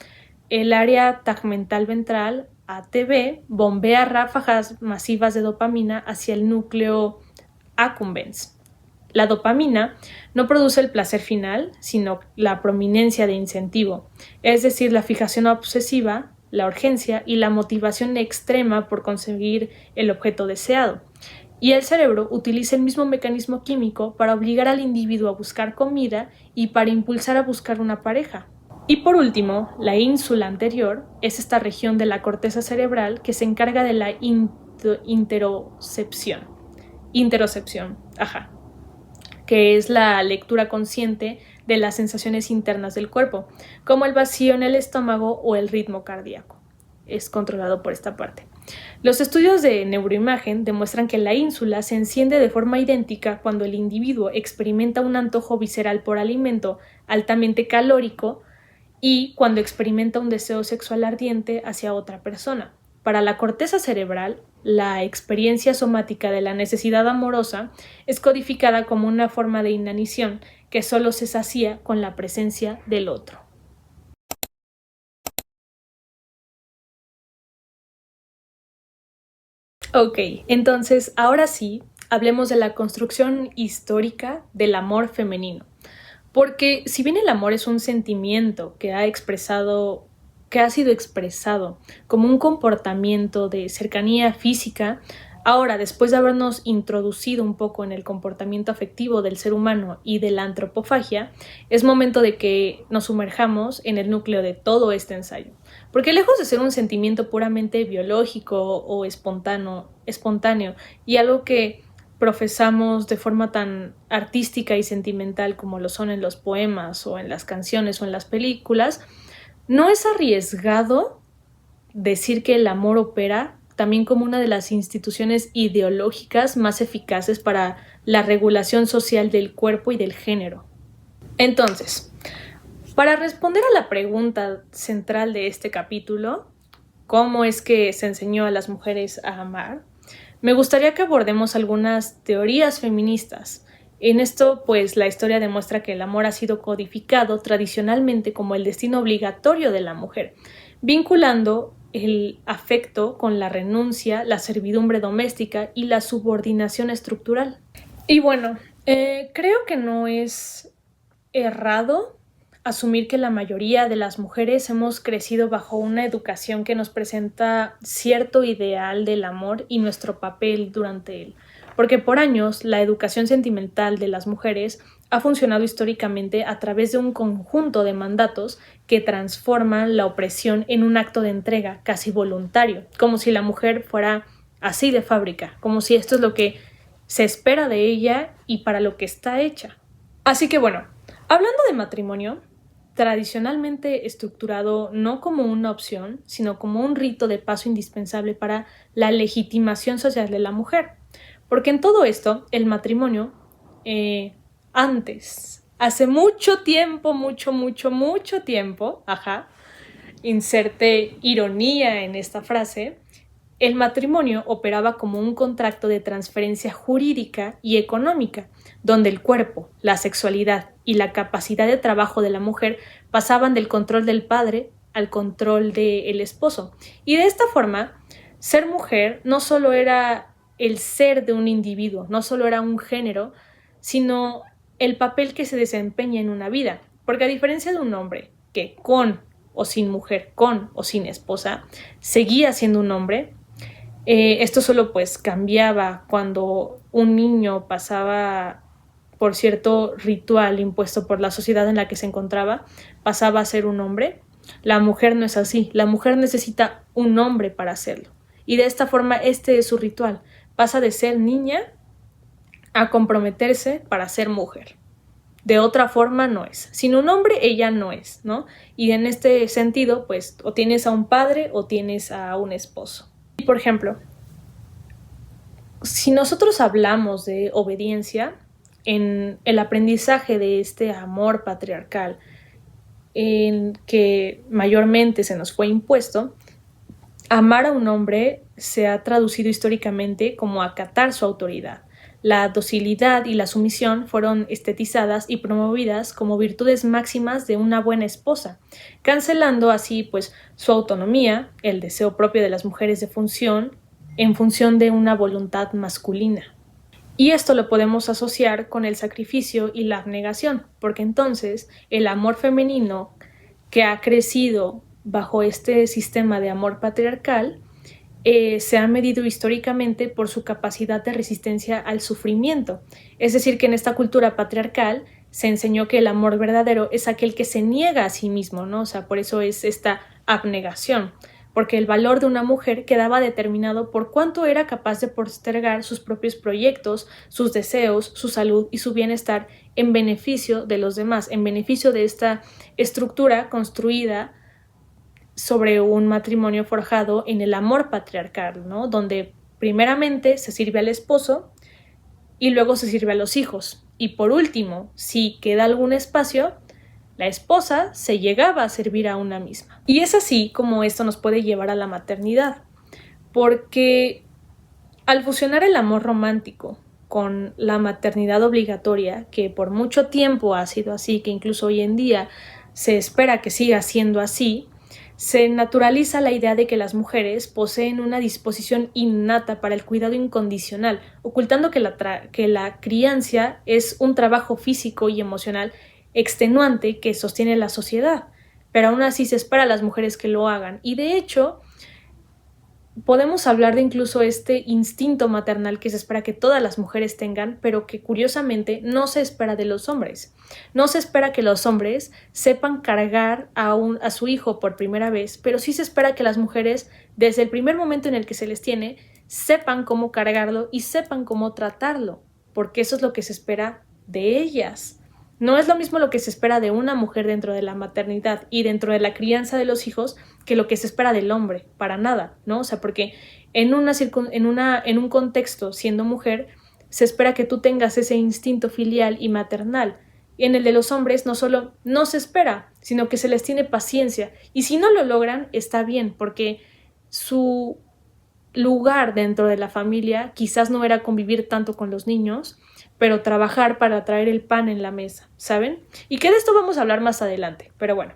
el área tegmental ventral, ATV, bombea ráfagas masivas de dopamina hacia el núcleo accumbens. La dopamina no produce el placer final, sino la prominencia de incentivo, es decir, la fijación obsesiva, la urgencia y la motivación extrema por conseguir el objeto deseado. Y el cerebro utiliza el mismo mecanismo químico para obligar al individuo a buscar comida y para impulsar a buscar una pareja. Y por último, la ínsula anterior es esta región de la corteza cerebral que se encarga de la interocepción, que es la lectura consciente de las sensaciones internas del cuerpo, como el vacío en el estómago o el ritmo cardíaco. Es controlado por esta parte. Los estudios de neuroimagen demuestran que la ínsula se enciende de forma idéntica cuando el individuo experimenta un antojo visceral por alimento altamente calórico y cuando experimenta un deseo sexual ardiente hacia otra persona. Para la corteza cerebral, la experiencia somática de la necesidad amorosa es codificada como una forma de inanición que solo se sacía con la presencia del otro. Ok, entonces ahora sí, hablemos de la construcción histórica del amor femenino. Porque si bien el amor es un sentimiento que ha sido expresado como un comportamiento de cercanía física, ahora, después de habernos introducido un poco en el comportamiento afectivo del ser humano y de la antropofagia, es momento de que nos sumerjamos en el núcleo de todo este ensayo. Porque lejos de ser un sentimiento puramente biológico o espontáneo y algo que profesamos de forma tan artística y sentimental como lo son en los poemas o en las canciones o en las películas, no es arriesgado decir que el amor opera también como una de las instituciones ideológicas más eficaces para la regulación social del cuerpo y del género. Entonces, para responder a la pregunta central de este capítulo, ¿cómo es que se enseñó a las mujeres a amar? Me gustaría que abordemos algunas teorías feministas. En esto, pues, la historia demuestra que el amor ha sido codificado tradicionalmente como el destino obligatorio de la mujer, vinculando el afecto con la renuncia, la servidumbre doméstica y la subordinación estructural. Y bueno, creo que no es errado asumir que la mayoría de las mujeres hemos crecido bajo una educación que nos presenta cierto ideal del amor y nuestro papel durante él, porque por años la educación sentimental de las mujeres ha funcionado históricamente a través de un conjunto de mandatos que transforman la opresión en un acto de entrega casi voluntario, como si la mujer fuera así de fábrica, como si esto es lo que se espera de ella y para lo que está hecha. Así que bueno, hablando de matrimonio, tradicionalmente estructurado no como una opción, sino como un rito de paso indispensable para la legitimación social de la mujer. Porque en todo esto, el matrimonio, hace mucho tiempo, mucho tiempo, inserte ironía en esta frase, el matrimonio operaba como un contrato de transferencia jurídica y económica, donde el cuerpo, la sexualidad y la capacidad de trabajo de la mujer pasaban del control del padre al control del esposo. Y de esta forma, ser mujer no solo era el ser de un individuo, no solo era un género, sino el papel que se desempeña en una vida. Porque a diferencia de un hombre que con o sin mujer, con o sin esposa, seguía siendo un hombre, esto solo pues cambiaba cuando un niño pasaba por cierto ritual impuesto por la sociedad en la que se encontraba, pasaba a ser un hombre. La mujer no es así, la mujer necesita un hombre para hacerlo. Y de esta forma este es su ritual, pasa de ser niña a comprometerse para ser mujer. De otra forma no es. Sin un hombre ella no es, ¿no? Y en este sentido, pues o tienes a un padre o tienes a un esposo. Y por ejemplo, si nosotros hablamos de obediencia, en el aprendizaje de este amor patriarcal en que mayormente se nos fue impuesto, amar a un hombre se ha traducido históricamente como acatar su autoridad. La docilidad y la sumisión fueron estetizadas y promovidas como virtudes máximas de una buena esposa, cancelando así pues su autonomía, el deseo propio de las mujeres de función, en función de una voluntad masculina. Y esto lo podemos asociar con el sacrificio y la abnegación, porque entonces el amor femenino que ha crecido bajo este sistema de amor patriarcal se ha medido históricamente por su capacidad de resistencia al sufrimiento. Es decir, que en esta cultura patriarcal se enseñó que el amor verdadero es aquel que se niega a sí mismo, ¿no? O sea, por eso es esta abnegación, porque el valor de una mujer quedaba determinado por cuánto era capaz de postergar sus propios proyectos, sus deseos, su salud y su bienestar en beneficio de los demás, en beneficio de esta estructura construida sobre un matrimonio forjado en el amor patriarcal, ¿no? Donde primeramente se sirve al esposo y luego se sirve a los hijos. Y por último, si queda algún espacio, la esposa se llegaba a servir a una misma. Y es así como esto nos puede llevar a la maternidad, porque al fusionar el amor romántico con la maternidad obligatoria, que por mucho tiempo ha sido así, que incluso hoy en día se espera que siga siendo así, se naturaliza la idea de que las mujeres poseen una disposición innata para el cuidado incondicional, ocultando que la crianza es un trabajo físico y emocional extenuante que sostiene la sociedad, pero aún así se espera a las mujeres que lo hagan. Y de hecho, podemos hablar de incluso este instinto maternal que se espera que todas las mujeres tengan, pero que curiosamente no se espera de los hombres. No se espera que los hombres sepan cargar a su hijo por primera vez, pero sí se espera que las mujeres, desde el primer momento en el que se les tiene, sepan cómo cargarlo y sepan cómo tratarlo, porque eso es lo que se espera de ellas. No es lo mismo lo que se espera de una mujer dentro de la maternidad y dentro de la crianza de los hijos que lo que se espera del hombre, para nada, ¿no? O sea, porque en un contexto, siendo mujer, se espera que tú tengas ese instinto filial y maternal. Y en el de los hombres no solo no se espera, sino que se les tiene paciencia. Y si no lo logran, está bien, porque su lugar dentro de la familia quizás no era convivir tanto con los niños, pero trabajar para traer el pan en la mesa, ¿saben? Y que de esto vamos a hablar más adelante, pero bueno.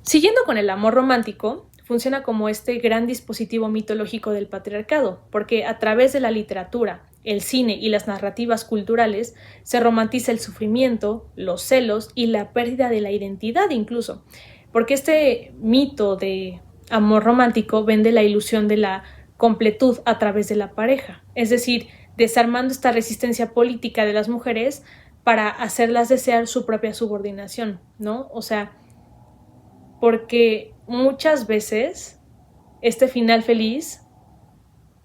Siguiendo con el amor romántico, funciona como este gran dispositivo mitológico del patriarcado, porque a través de la literatura, el cine y las narrativas culturales se romantiza el sufrimiento, los celos y la pérdida de la identidad incluso, porque este mito de amor romántico vende la ilusión de la completud a través de la pareja, es decir, desarmando esta resistencia política de las mujeres para hacerlas desear su propia subordinación, ¿no? O sea, porque muchas veces este final feliz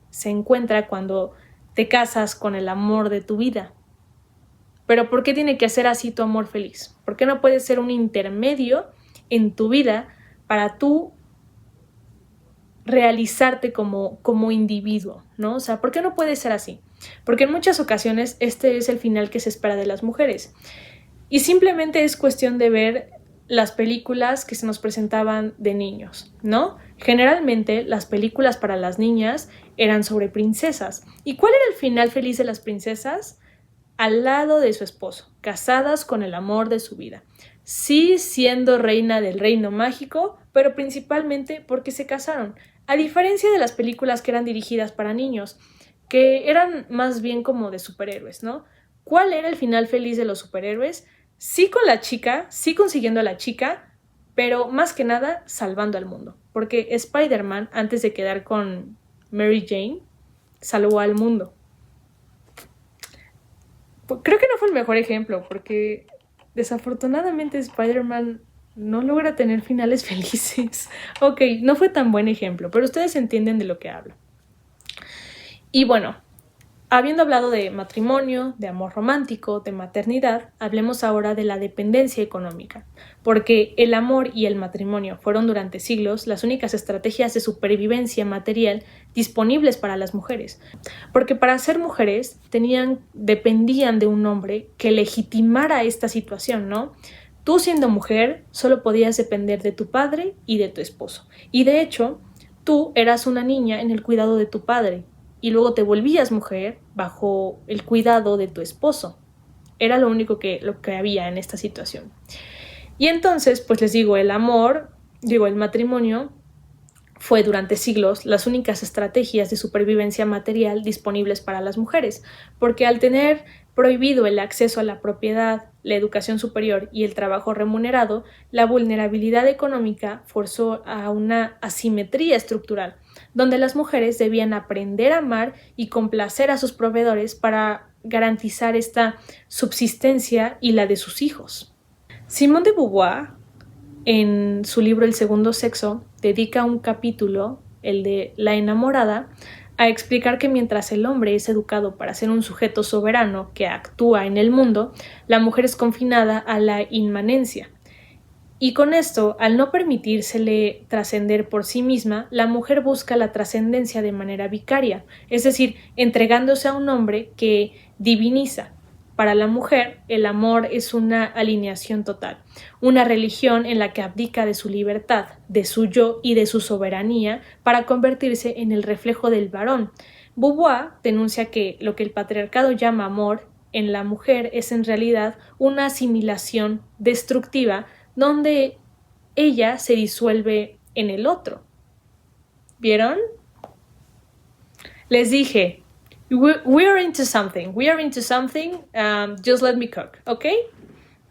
se encuentra cuando te casas con el amor de tu vida. Pero ¿por qué tiene que ser así tu amor feliz? ¿Por qué no puede ser un intermedio en tu vida para tú realizarte como individuo, ¿no? O sea, ¿por qué no puede ser así? Porque en muchas ocasiones este es el final que se espera de las mujeres. Y simplemente es cuestión de ver las películas que se nos presentaban de niños, ¿no? Generalmente las películas para las niñas eran sobre princesas. ¿Y cuál era el final feliz de las princesas? Al lado de su esposo, casadas con el amor de su vida. Sí, siendo reina del reino mágico, pero principalmente porque se casaron. A diferencia de las películas que eran dirigidas para niños, que eran más bien como de superhéroes, ¿no? ¿Cuál era el final feliz de los superhéroes? Sí con la chica, sí consiguiendo a la chica, pero más que nada salvando al mundo. Porque Spider-Man, antes de quedar con Mary Jane, salvó al mundo. Creo que no fue el mejor ejemplo, porque desafortunadamente Spider-Man no logra tener finales felices. Ok, no fue tan buen ejemplo, pero ustedes entienden de lo que hablo. Y bueno, habiendo hablado de matrimonio, de amor romántico, de maternidad, hablemos ahora de la dependencia económica, porque el amor y el matrimonio fueron durante siglos las únicas estrategias de supervivencia material disponibles para las mujeres, porque para ser mujeres dependían de un hombre que legitimara esta situación, ¿no? Tú siendo mujer solo podías depender de tu padre y de tu esposo, y de hecho, tú eras una niña en el cuidado de tu padre, y luego te volvías mujer bajo el cuidado de tu esposo. Era lo único lo que había en esta situación. Y entonces, pues les digo, el matrimonio fue durante siglos las únicas estrategias de supervivencia material disponibles para las mujeres, porque al tener prohibido el acceso a la propiedad, la educación superior y el trabajo remunerado, la vulnerabilidad económica forzó a una asimetría estructural, donde las mujeres debían aprender a amar y complacer a sus proveedores para garantizar esta subsistencia y la de sus hijos. Simone de Beauvoir, en su libro El segundo sexo, dedica un capítulo, el de La enamorada, a explicar que mientras el hombre es educado para ser un sujeto soberano que actúa en el mundo, la mujer es confinada a la inmanencia. Y con esto, al no permitírsele trascender por sí misma, la mujer busca la trascendencia de manera vicaria, es decir, entregándose a un hombre que diviniza. Para la mujer, el amor es una alineación total, una religión en la que abdica de su libertad, de su yo y de su soberanía para convertirse en el reflejo del varón. Beauvoir denuncia que lo que el patriarcado llama amor en la mujer es en realidad una asimilación destructiva donde ella se disuelve en el otro. ¿Vieron? Les dije, we are into something, just let me cook, ¿ok?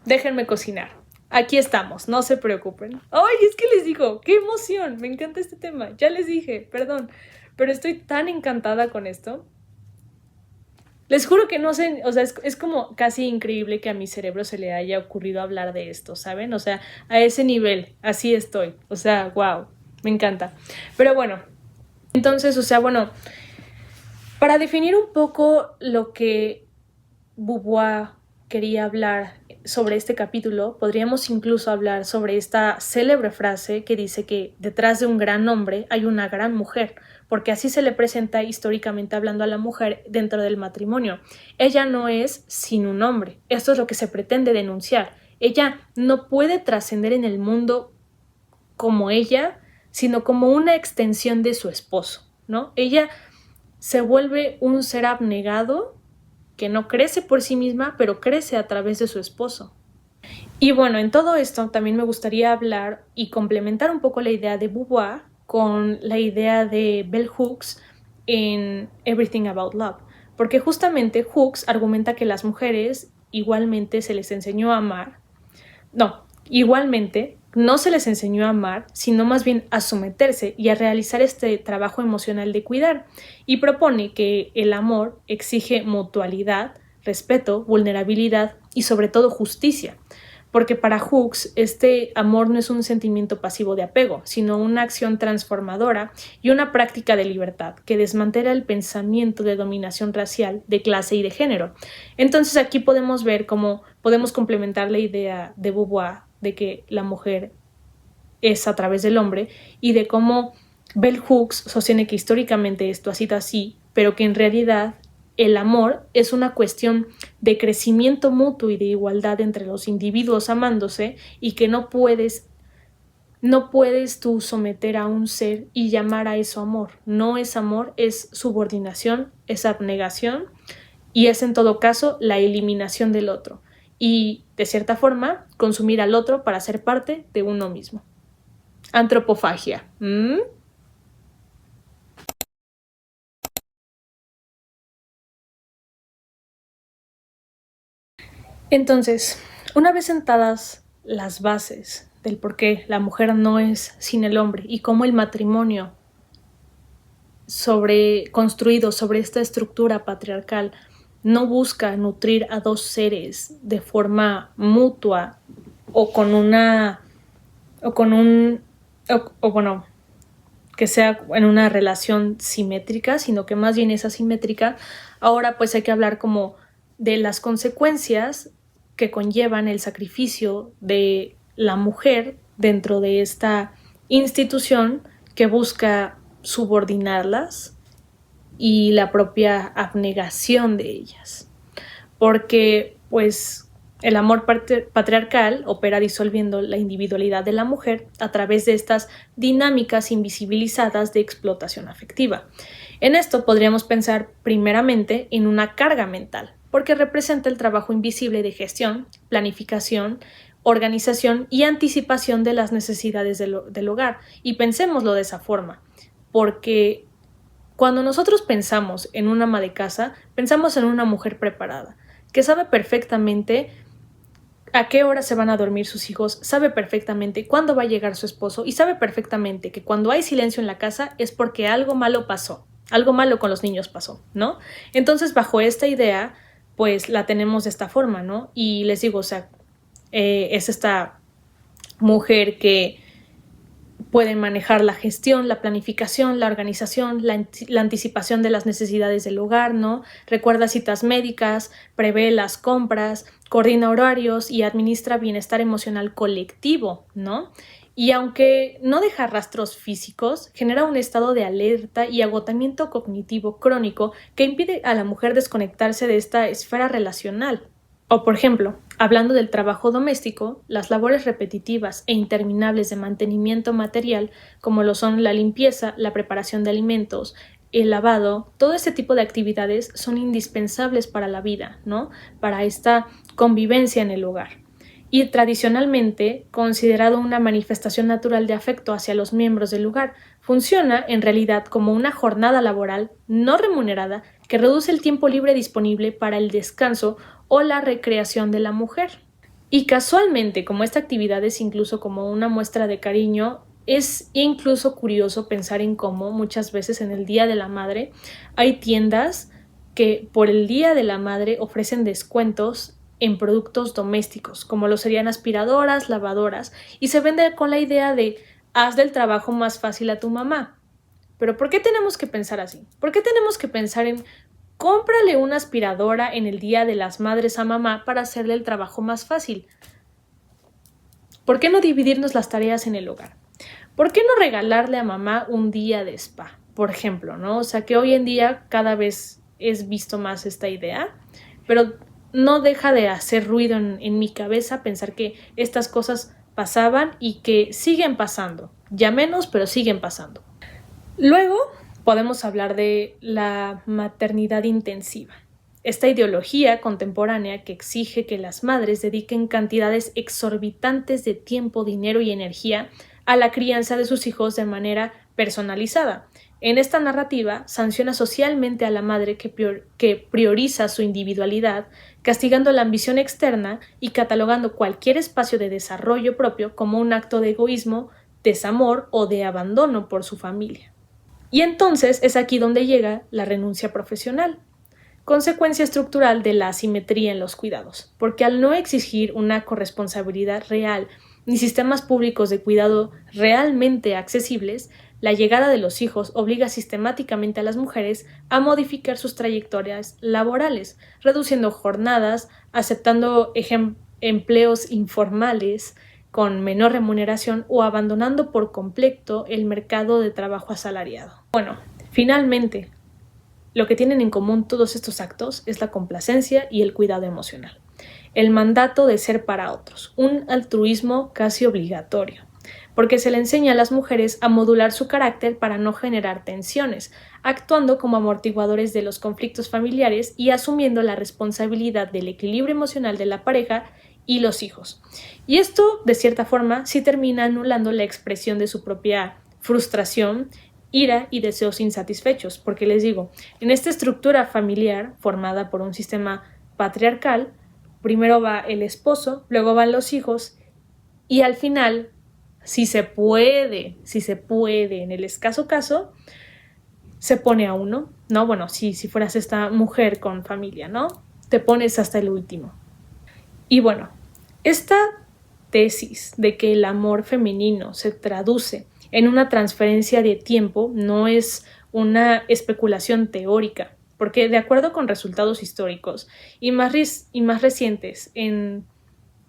Déjenme cocinar. Aquí estamos, no se preocupen. ¡Ay, es que les digo, qué emoción! Me encanta este tema, ya les dije, perdón, pero estoy tan encantada con esto. Les juro que no sé, o sea, es como casi increíble que a mi cerebro se le haya ocurrido hablar de esto, ¿saben? O sea, a ese nivel, así estoy. O sea, wow, me encanta. Pero bueno, entonces, o sea, bueno, para definir un poco lo que Beauvoir quería hablar sobre este capítulo, podríamos incluso hablar sobre esta célebre frase que dice que detrás de un gran hombre hay una gran mujer, porque así se le presenta históricamente hablando a la mujer dentro del matrimonio. Ella no es sin un hombre, esto es lo que se pretende denunciar. Ella no puede trascender en el mundo como ella, sino como una extensión de su esposo, ¿no? Ella se vuelve un ser abnegado que no crece por sí misma, pero crece a través de su esposo. Y bueno, en todo esto también me gustaría hablar y complementar un poco la idea de Beauvoir con la idea de Bell Hooks en Everything About Love, porque justamente Hooks argumenta que las mujeres igualmente se les enseñó a amar, igualmente no se les enseñó a amar, sino más bien a someterse y a realizar este trabajo emocional de cuidar, y propone que el amor exige mutualidad, respeto, vulnerabilidad y sobre todo justicia, porque para Hooks este amor no es un sentimiento pasivo de apego, sino una acción transformadora y una práctica de libertad que desmantela el pensamiento de dominación racial, de clase y de género. Entonces aquí podemos ver cómo podemos complementar la idea de Beauvoir de que la mujer es a través del hombre y de cómo Bell Hooks sostiene que históricamente esto ha sido así, pero que en realidad el amor es una cuestión de crecimiento mutuo y de igualdad entre los individuos amándose y que no puedes tú someter a un ser y llamar a eso amor. No es amor, es subordinación, es abnegación y es en todo caso la eliminación del otro y de cierta forma consumir al otro para ser parte de uno mismo. Antropofagia. Entonces, una vez sentadas las bases del por qué la mujer no es sin el hombre y cómo el matrimonio construido sobre esta estructura patriarcal no busca nutrir a dos seres de forma mutua que sea en una relación simétrica, sino que más bien es asimétrica. Ahora pues hay que hablar como de las consecuencias que conllevan el sacrificio de la mujer dentro de esta institución que busca subordinarlas y la propia abnegación de ellas. Porque pues el amor patriarcal opera disolviendo la individualidad de la mujer a través de estas dinámicas invisibilizadas de explotación afectiva. En esto podríamos pensar primeramente en una carga mental, porque representa el trabajo invisible de gestión, planificación, organización y anticipación de las necesidades del hogar. Y pensémoslo de esa forma, porque cuando nosotros pensamos en una ama de casa, pensamos en una mujer preparada, que sabe perfectamente a qué hora se van a dormir sus hijos, sabe perfectamente cuándo va a llegar su esposo y sabe perfectamente que cuando hay silencio en la casa es porque algo malo pasó, algo malo con los niños pasó, ¿no? Entonces, bajo esta idea, pues la tenemos de esta forma, ¿no? Y les digo, o sea, es esta mujer que Pueden manejar la gestión, la planificación, la organización, la anticipación de las necesidades del hogar, ¿no? Recuerda citas médicas, prevé las compras, coordina horarios y administra bienestar emocional colectivo, ¿no? Y aunque no deja rastros físicos, genera un estado de alerta y agotamiento cognitivo crónico que impide a la mujer desconectarse de esta esfera relacional. O, por ejemplo, hablando del trabajo doméstico, las labores repetitivas e interminables de mantenimiento material, como lo son la limpieza, la preparación de alimentos, el lavado, todo este tipo de actividades son indispensables para la vida, ¿no? Para esta convivencia en el hogar. Y tradicionalmente considerado una manifestación natural de afecto hacia los miembros del hogar, funciona en realidad como una jornada laboral no remunerada que reduce el tiempo libre disponible para el descanso o la recreación de la mujer. Y casualmente, como esta actividad es incluso como una muestra de cariño, es incluso curioso pensar en cómo muchas veces en el Día de la Madre hay tiendas que por el Día de la Madre ofrecen descuentos en productos domésticos, como lo serían aspiradoras, lavadoras, y se vende con la idea de haz del trabajo más fácil a tu mamá. Pero ¿por qué tenemos que pensar así? ¿Por qué tenemos que pensar en cómprale una aspiradora en el Día de las Madres a mamá para hacerle el trabajo más fácil? ¿Por qué no dividirnos las tareas en el hogar? ¿Por qué no regalarle a mamá un día de spa, por ejemplo, ¿no? O sea, que hoy en día cada vez es visto más esta idea, pero no deja de hacer ruido en mi cabeza pensar que estas cosas pasaban y que siguen pasando, ya menos, pero siguen pasando. Luego podemos hablar de la maternidad intensiva. Esta ideología contemporánea que exige que las madres dediquen cantidades exorbitantes de tiempo, dinero y energía a la crianza de sus hijos de manera personalizada. En esta narrativa sanciona socialmente a la madre que prioriza su individualidad, castigando la ambición externa y catalogando cualquier espacio de desarrollo propio como un acto de egoísmo, desamor o de abandono por su familia. Y entonces es aquí donde llega la renuncia profesional, consecuencia estructural de la asimetría en los cuidados, porque al no exigir una corresponsabilidad real ni sistemas públicos de cuidado realmente accesibles, la llegada de los hijos obliga sistemáticamente a las mujeres a modificar sus trayectorias laborales, reduciendo jornadas, aceptando empleos informales con menor remuneración o abandonando por completo el mercado de trabajo asalariado. Bueno, finalmente, lo que tienen en común todos estos actos es la complacencia y el cuidado emocional. El mandato de ser para otros, un altruismo casi obligatorio, porque se le enseña a las mujeres a modular su carácter para no generar tensiones, actuando como amortiguadores de los conflictos familiares y asumiendo la responsabilidad del equilibrio emocional de la pareja y los hijos. Y esto, de cierta forma, sí termina anulando la expresión de su propia frustración, ira y deseos insatisfechos, porque les digo, en esta estructura familiar formada por un sistema patriarcal, primero va el esposo, luego van los hijos y al final, si se puede, en el escaso caso, se pone a uno, ¿no? Bueno, si fueras esta mujer con familia, ¿no? Te pones hasta el último. Y bueno, esta tesis de que el amor femenino se traduce en una transferencia de tiempo no es una especulación teórica, porque de acuerdo con resultados históricos y más recientes en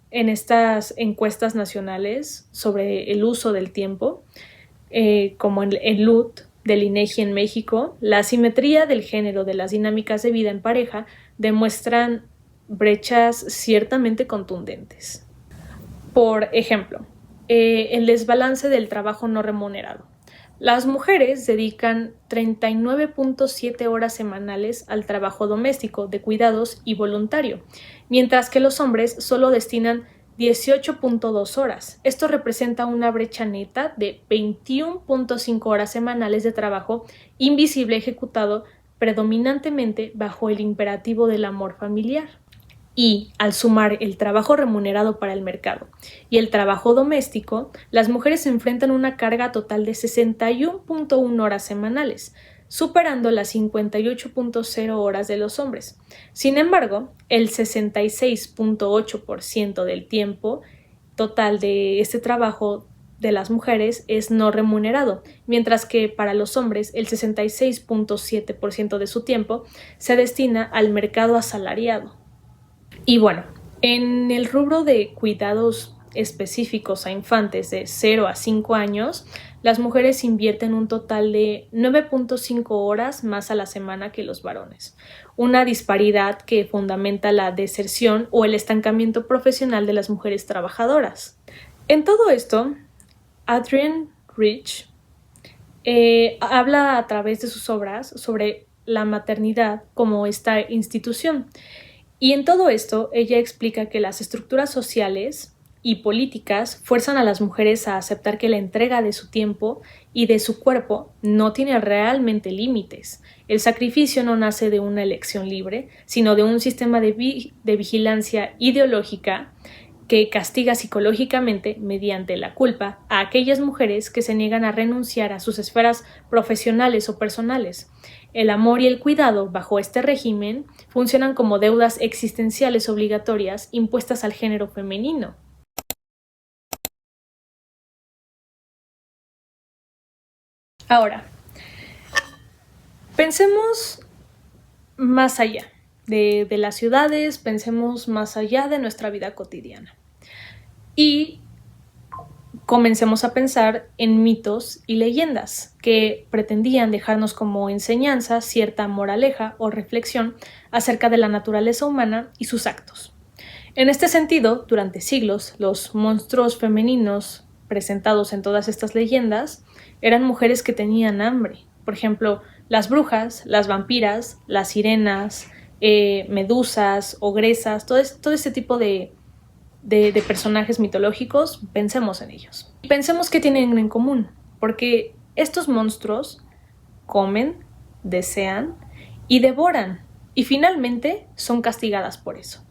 estas encuestas nacionales sobre el uso del tiempo, como el LUT del INEGI en México, la asimetría del género de las dinámicas de vida en pareja demuestran brechas ciertamente contundentes. Por ejemplo, el desbalance del trabajo no remunerado. Las mujeres dedican 39.7 horas semanales al trabajo doméstico, de cuidados y voluntario, mientras que los hombres solo destinan 18.2 horas. Esto representa una brecha neta de 21.5 horas semanales de trabajo invisible ejecutado predominantemente bajo el imperativo del amor familiar. Y, al sumar el trabajo remunerado para el mercado y el trabajo doméstico, las mujeres enfrentan una carga total de 61.1 horas semanales, superando las 58.0 horas de los hombres. Sin embargo, el 66.8% del tiempo total de este trabajo de las mujeres es no remunerado, mientras que para los hombres el 66.7% de su tiempo se destina al mercado asalariado. Y bueno, en el rubro de cuidados específicos a infantes de 0 a 5 años, las mujeres invierten un total de 9.5 horas más a la semana que los varones, una disparidad que fundamenta la deserción o el estancamiento profesional de las mujeres trabajadoras. En todo esto, Adrienne Rich habla a través de sus obras sobre la maternidad como esta institución. Y en todo esto, ella explica que las estructuras sociales y políticas fuerzan a las mujeres a aceptar que la entrega de su tiempo y de su cuerpo no tiene realmente límites. El sacrificio no nace de una elección libre, sino de un sistema de vigilancia ideológica que castiga psicológicamente mediante la culpa a aquellas mujeres que se niegan a renunciar a sus esferas profesionales o personales. El amor y el cuidado bajo este régimen funcionan como deudas existenciales obligatorias impuestas al género femenino. Ahora, pensemos más allá de las ciudades, pensemos más allá de nuestra vida cotidiana. Y comencemos a pensar en mitos y leyendas que pretendían dejarnos como enseñanza cierta moraleja o reflexión acerca de la naturaleza humana y sus actos. En este sentido, durante siglos, los monstruos femeninos presentados en todas estas leyendas eran mujeres que tenían hambre. Por ejemplo, las brujas, las vampiras, las sirenas, medusas, ogresas, todo este tipo de personajes mitológicos, pensemos en ellos. Y pensemos qué tienen en común, porque estos monstruos comen, desean y devoran, y finalmente son castigadas por eso.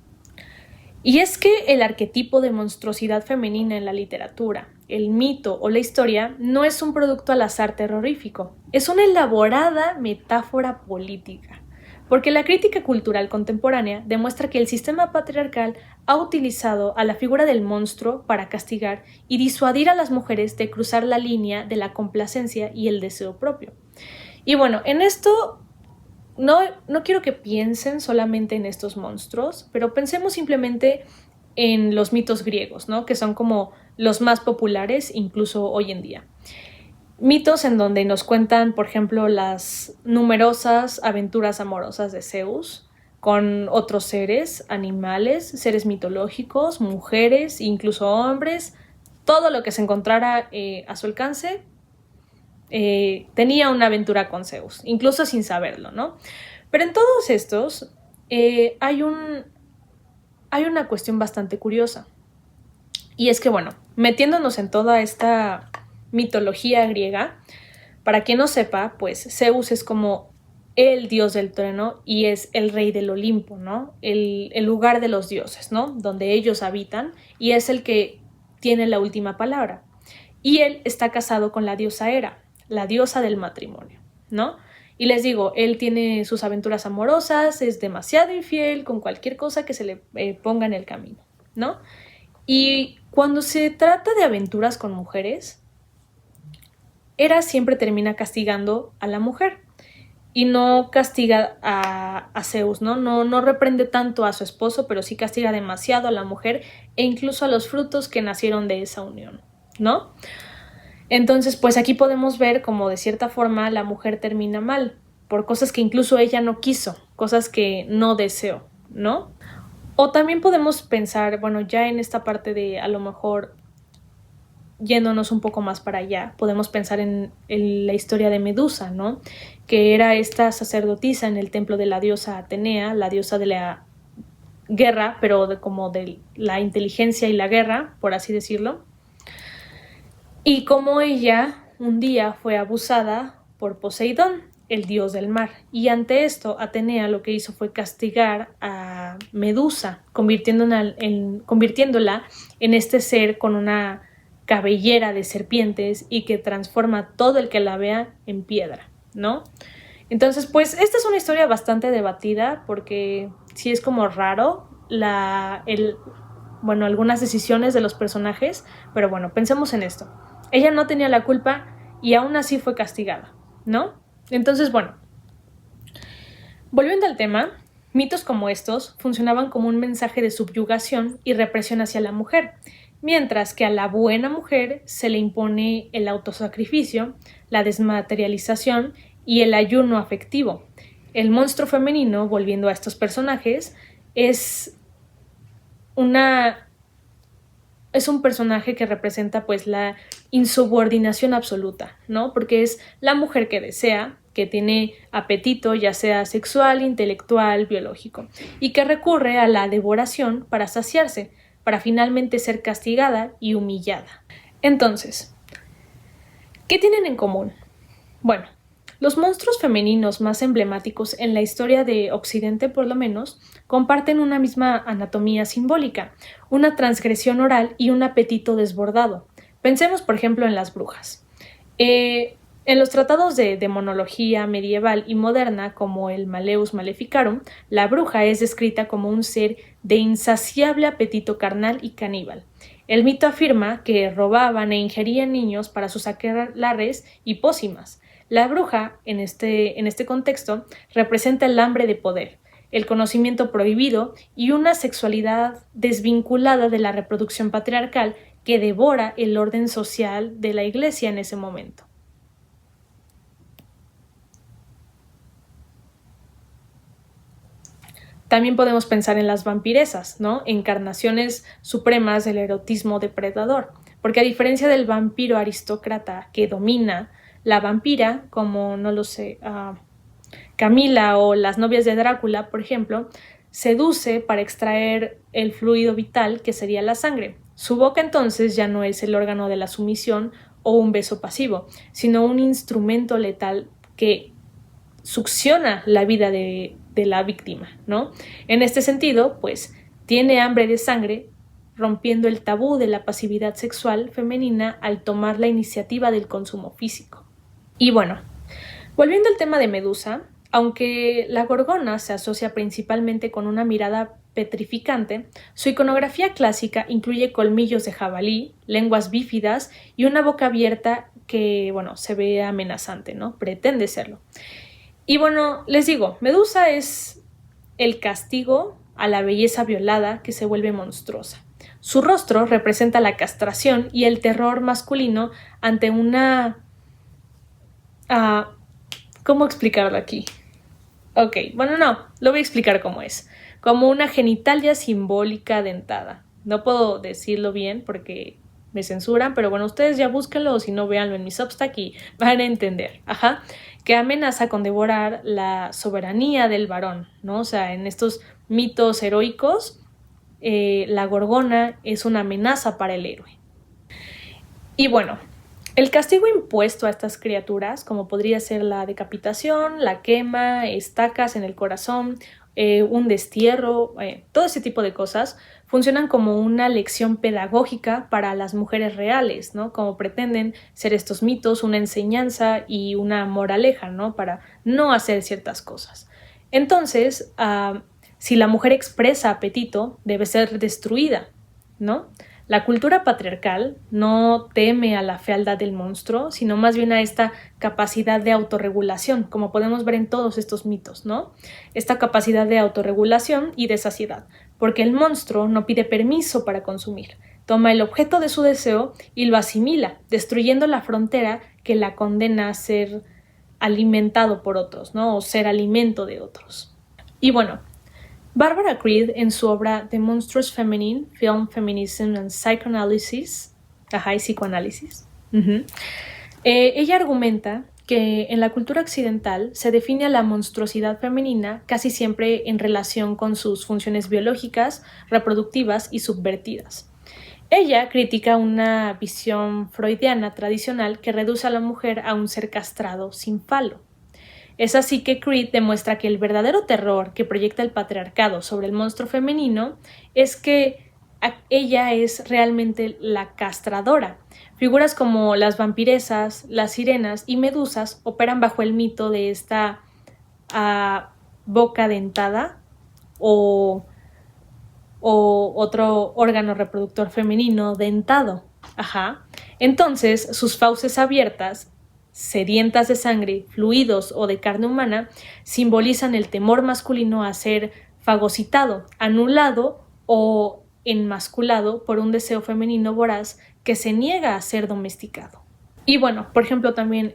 Y es que el arquetipo de monstruosidad femenina en la literatura, el mito o la historia no es un producto al azar terrorífico, es una elaborada metáfora política. Porque la crítica cultural contemporánea demuestra que el sistema patriarcal ha utilizado a la figura del monstruo para castigar y disuadir a las mujeres de cruzar la línea de la complacencia y el deseo propio. Y bueno, en esto no quiero que piensen solamente en estos monstruos, pero pensemos simplemente en los mitos griegos, ¿no? Que son como los más populares incluso hoy en día. Mitos en donde nos cuentan, por ejemplo, las numerosas aventuras amorosas de Zeus con otros seres, animales, seres mitológicos, mujeres, incluso hombres, todo lo que se encontrara a su alcance tenía una aventura con Zeus, incluso sin saberlo, ¿no? Pero en todos estos hay una cuestión bastante curiosa. Y es que, bueno, metiéndonos en toda esta mitología griega, para quien no sepa, pues Zeus es como el dios del trueno y es el rey del Olimpo, ¿no? El lugar de los dioses, ¿no? Donde ellos habitan y es el que tiene la última palabra. Y él está casado con la diosa Hera, la diosa del matrimonio, ¿no? Y les digo, él tiene sus aventuras amorosas, es demasiado infiel con cualquier cosa que se le ponga en el camino, ¿no? Y cuando se trata de aventuras con mujeres, Hera siempre termina castigando a la mujer y no castiga a Zeus, ¿no? No reprende tanto a su esposo, pero sí castiga demasiado a la mujer e incluso a los frutos que nacieron de esa unión, ¿no? Entonces, pues aquí podemos ver cómo de cierta forma la mujer termina mal por cosas que incluso ella no quiso, cosas que no deseó, ¿no? O también podemos pensar, bueno, ya en esta parte de a lo mejor yéndonos un poco más para allá, podemos pensar en la historia de Medusa, ¿no? Que era esta sacerdotisa en el templo de la diosa Atenea, la diosa de la guerra, pero como de la inteligencia y la guerra, por así decirlo. Y como ella un día fue abusada por Poseidón, el dios del mar. Y ante esto, Atenea lo que hizo fue castigar a Medusa, convirtiéndola en este ser con una cabellera de serpientes y que transforma todo el que la vea en piedra, ¿no? Entonces, pues, esta es una historia bastante debatida porque sí es como raro algunas decisiones de los personajes, pero bueno, pensemos en esto. Ella no tenía la culpa y aún así fue castigada, ¿no? Entonces, bueno, volviendo al tema, mitos como estos funcionaban como un mensaje de subyugación y represión hacia la mujer, mientras que a la buena mujer se le impone el autosacrificio, la desmaterialización y el ayuno afectivo. El monstruo femenino, volviendo a estos personajes, es un personaje que representa pues la insubordinación absoluta, ¿no? Porque es la mujer que desea, que tiene apetito, ya sea sexual, intelectual, biológico, y que recurre a la devoración para saciarse, para finalmente ser castigada y humillada. Entonces, ¿qué tienen en común? Bueno, los monstruos femeninos más emblemáticos en la historia de Occidente, por lo menos, comparten una misma anatomía simbólica, una transgresión oral y un apetito desbordado. Pensemos, por ejemplo, en las brujas. En los tratados de demonología medieval y moderna, como el Malleus Maleficarum, la bruja es descrita como un ser de insaciable apetito carnal y caníbal. El mito afirma que robaban e ingerían niños para sus aquelarres y pócimas. La bruja, en este contexto, representa el hambre de poder, el conocimiento prohibido y una sexualidad desvinculada de la reproducción patriarcal que devora el orden social de la Iglesia en ese momento. También podemos pensar en las vampiresas, ¿no? Encarnaciones supremas del erotismo depredador, porque a diferencia del vampiro aristócrata que domina, la vampira, como no lo sé, Camila o las novias de Drácula, por ejemplo, seduce para extraer el fluido vital que sería la sangre. Su boca entonces ya no es el órgano de la sumisión o un beso pasivo, sino un instrumento letal que succiona la vida de la víctima, ¿no? En este sentido, pues, tiene hambre de sangre, rompiendo el tabú de la pasividad sexual femenina al tomar la iniciativa del consumo físico. Y bueno, volviendo al tema de Medusa, aunque la gorgona se asocia principalmente con una mirada petrificante, su iconografía clásica incluye colmillos de jabalí, lenguas bífidas y una boca abierta que, bueno, se ve amenazante, ¿no? Pretende serlo. Y bueno, les digo, Medusa es el castigo a la belleza violada que se vuelve monstruosa. Su rostro representa la castración y el terror masculino ante una... ¿cómo explicarlo aquí? Ok, bueno, no, lo voy a explicar cómo es. Como una genitalia simbólica dentada. No puedo decirlo bien porque me censuran, pero bueno, ustedes ya búsquenlo o si no, véanlo en mi Substack y van a entender. Ajá. Que amenaza con devorar la soberanía del varón, ¿no? O sea, en estos mitos heroicos, la gorgona es una amenaza para el héroe. Y bueno, el castigo impuesto a estas criaturas, como podría ser la decapitación, la quema, estacas en el corazón, un destierro, todo ese tipo de cosas, funcionan como una lección pedagógica para las mujeres reales, ¿no? Como pretenden ser estos mitos, una enseñanza y una moraleja, ¿no? Para no hacer ciertas cosas. Entonces, si la mujer expresa apetito, debe ser destruida, ¿no? La cultura patriarcal no teme a la fealdad del monstruo, sino más bien a esta capacidad de autorregulación, como podemos ver en todos estos mitos, ¿no? Esta capacidad de autorregulación y de saciedad, porque el monstruo no pide permiso para consumir, toma el objeto de su deseo y lo asimila, destruyendo la frontera que la condena a ser alimentado por otros, ¿no? O ser alimento de otros. Y bueno, Barbara Creed, en su obra The Monstrous Feminine, Film, Feminism and Psychoanalysis, y psicoanálisis, ella argumenta que en la cultura occidental se define a la monstruosidad femenina casi siempre en relación con sus funciones biológicas, reproductivas y subvertidas. Ella critica una visión freudiana tradicional que reduce a la mujer a un ser castrado sin falo. Es así que Creed demuestra que el verdadero terror que proyecta el patriarcado sobre el monstruo femenino es que ella es realmente la castradora. Figuras como las vampiresas, las sirenas y medusas operan bajo el mito de esta boca dentada o otro órgano reproductor femenino dentado. Entonces, sus fauces abiertas, sedientas de sangre, fluidos o de carne humana, simbolizan el temor masculino a ser fagocitado, anulado o enmasculado por un deseo femenino voraz que se niega a ser domesticado. Y bueno, por ejemplo, también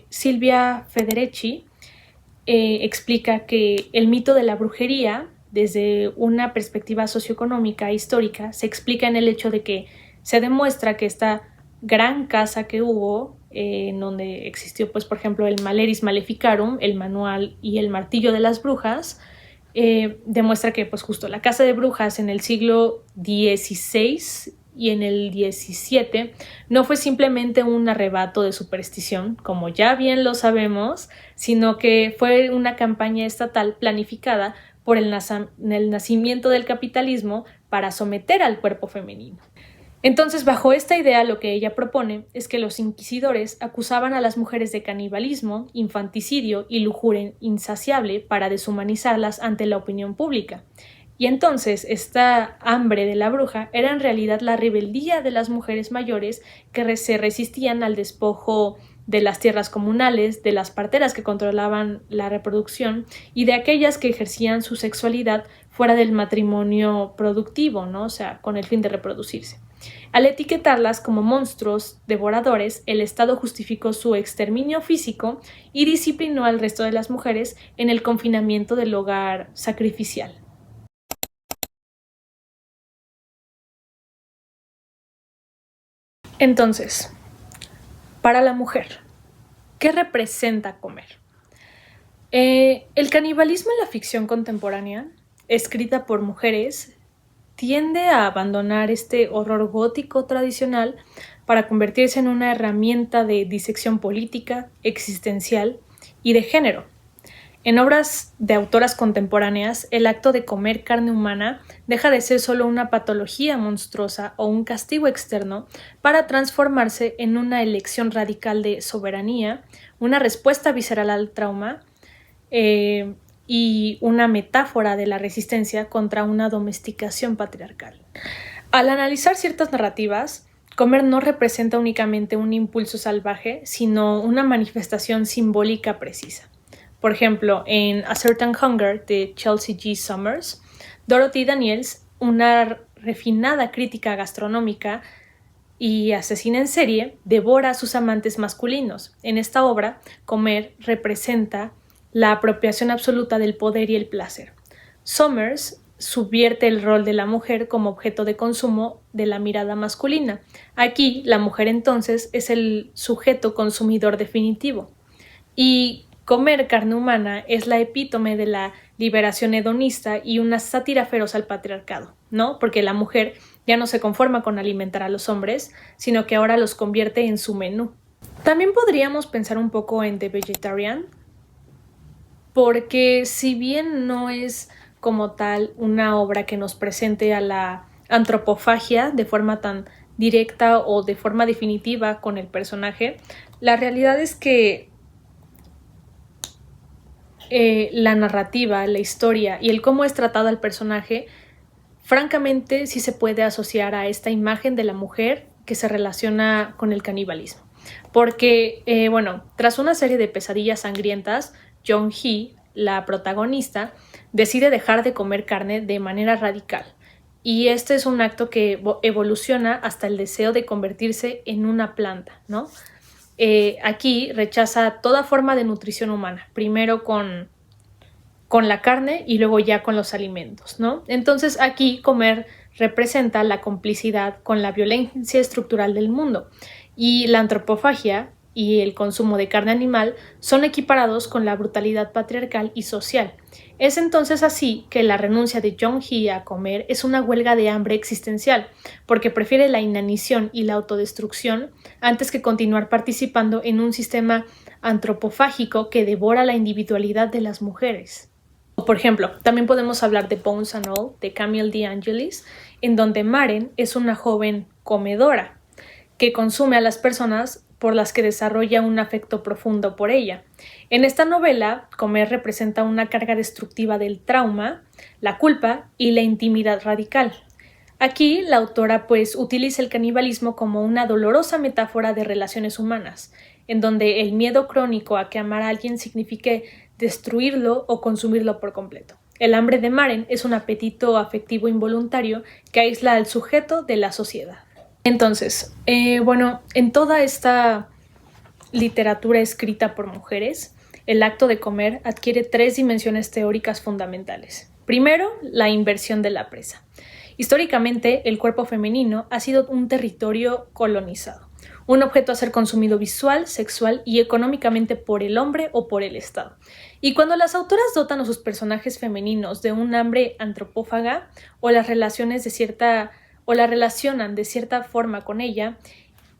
Silvia Federici explica que el mito de la brujería, desde una perspectiva socioeconómica e histórica, se explica en el hecho de que se demuestra que esta gran casa que hubo, en donde existió, pues, por ejemplo, el Maleris Maleficarum, el manual y el martillo de las brujas, demuestra que, pues, justo la casa de brujas en el siglo XVI y en el XVII no fue simplemente un arrebato de superstición, como ya bien lo sabemos, sino que fue una campaña estatal planificada por el nacimiento del capitalismo para someter al cuerpo femenino. Entonces, bajo esta idea, lo que ella propone es que los inquisidores acusaban a las mujeres de canibalismo, infanticidio y lujuria insaciable para deshumanizarlas ante la opinión pública. Y entonces, esta hambre de la bruja era en realidad la rebeldía de las mujeres mayores que se resistían al despojo de las tierras comunales, de las parteras que controlaban la reproducción y de aquellas que ejercían su sexualidad fuera del matrimonio productivo, ¿no? O sea, con el fin de reproducirse. Al etiquetarlas como monstruos devoradores, el Estado justificó su exterminio físico y disciplinó al resto de las mujeres en el confinamiento del hogar sacrificial. Entonces, para la mujer, ¿qué representa comer? El canibalismo en la ficción contemporánea, escrita por mujeres, tiende a abandonar este horror gótico tradicional para convertirse en una herramienta de disección política, existencial y de género. En obras de autoras contemporáneas, el acto de comer carne humana deja de ser solo una patología monstruosa o un castigo externo para transformarse en una elección radical de soberanía, una respuesta visceral al trauma y una metáfora de la resistencia contra una domesticación patriarcal. Al analizar ciertas narrativas, comer no representa únicamente un impulso salvaje, sino una manifestación simbólica precisa. Por ejemplo, en A Certain Hunger de Chelsea G. Summers, Dorothy Daniels, una refinada crítica gastronómica y asesina en serie, devora a sus amantes masculinos. En esta obra, comer representa la apropiación absoluta del poder y el placer. Summers subvierte el rol de la mujer como objeto de consumo de la mirada masculina. Aquí, la mujer entonces es el sujeto consumidor definitivo. Y comer carne humana es la epítome de la liberación hedonista y una sátira feroz al patriarcado, ¿no? Porque la mujer ya no se conforma con alimentar a los hombres, sino que ahora los convierte en su menú. También podríamos pensar un poco en The Vegetarian, porque si bien no es como tal una obra que nos presente a la antropofagia de forma tan directa o de forma definitiva con el personaje, la realidad es que la narrativa, la historia y el cómo es tratado al personaje, francamente sí se puede asociar a esta imagen de la mujer que se relaciona con el canibalismo. Porque, tras una serie de pesadillas sangrientas, Jong-hee, la protagonista, decide dejar de comer carne de manera radical. Y este es un acto que evoluciona hasta el deseo de convertirse en una planta, ¿no? Aquí rechaza toda forma de nutrición humana, primero con la carne y luego ya con los alimentos, ¿no? Entonces aquí comer representa la complicidad con la violencia estructural del mundo y la antropofagia y el consumo de carne animal son equiparados con la brutalidad patriarcal y social. Es entonces así que la renuncia de Jong-hee a comer es una huelga de hambre existencial, porque prefiere la inanición y la autodestrucción antes que continuar participando en un sistema antropofágico que devora la individualidad de las mujeres. O, por ejemplo, también podemos hablar de Bones and All, de Camille de Angelis, en donde Maren es una joven comedora que consume a las personas por las que desarrolla un afecto profundo por ella. En esta novela, comer representa una carga destructiva del trauma, la culpa y la intimidad radical. Aquí la autora pues utiliza el canibalismo como una dolorosa metáfora de relaciones humanas, en donde el miedo crónico a que amar a alguien signifique destruirlo o consumirlo por completo. El hambre de Maren es un apetito afectivo involuntario que aísla al sujeto de la sociedad. Entonces, en toda esta literatura escrita por mujeres, el acto de comer adquiere 3 dimensiones teóricas fundamentales. Primero, la inversión de la presa. Históricamente, el cuerpo femenino ha sido un territorio colonizado, un objeto a ser consumido visual, sexual y económicamente por el hombre o por el Estado. Y cuando las autoras dotan a sus personajes femeninos de un hambre antropófaga o la relacionan de cierta forma con ella,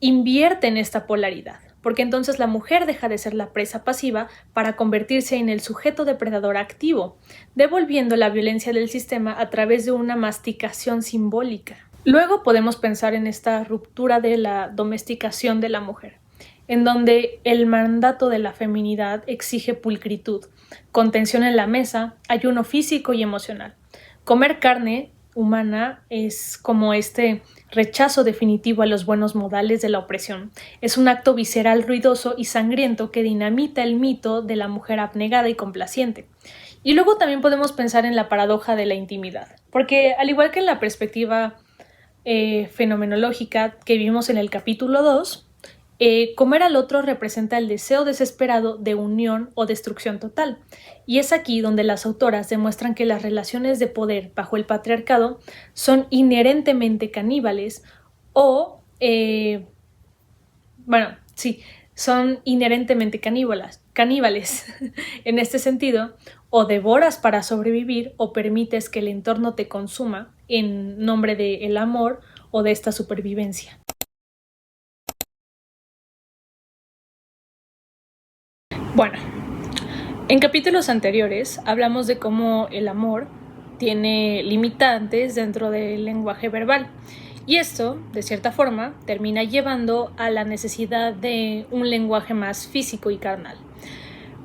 invierten esta polaridad, porque entonces la mujer deja de ser la presa pasiva para convertirse en el sujeto depredador activo, devolviendo la violencia del sistema a través de una masticación simbólica. Luego podemos pensar en esta ruptura de la domesticación de la mujer, en donde el mandato de la feminidad exige pulcritud, contención en la mesa, ayuno físico y emocional. Comer carne humana es como este rechazo definitivo a los buenos modales de la opresión. Es un acto visceral, ruidoso y sangriento que dinamita el mito de la mujer abnegada y complaciente. Y luego también podemos pensar en la paradoja de la intimidad, porque al igual que en la perspectiva fenomenológica que vimos en el capítulo 2, comer al otro representa el deseo desesperado de unión o destrucción total. Y es aquí donde las autoras demuestran que las relaciones de poder bajo el patriarcado son inherentemente caníbales son inherentemente caníbales. En este sentido, o devoras para sobrevivir o permites que el entorno te consuma en nombre del amor o de esta supervivencia. Bueno, en capítulos anteriores hablamos de cómo el amor tiene limitantes dentro del lenguaje verbal y esto, de cierta forma, termina llevando a la necesidad de un lenguaje más físico y carnal.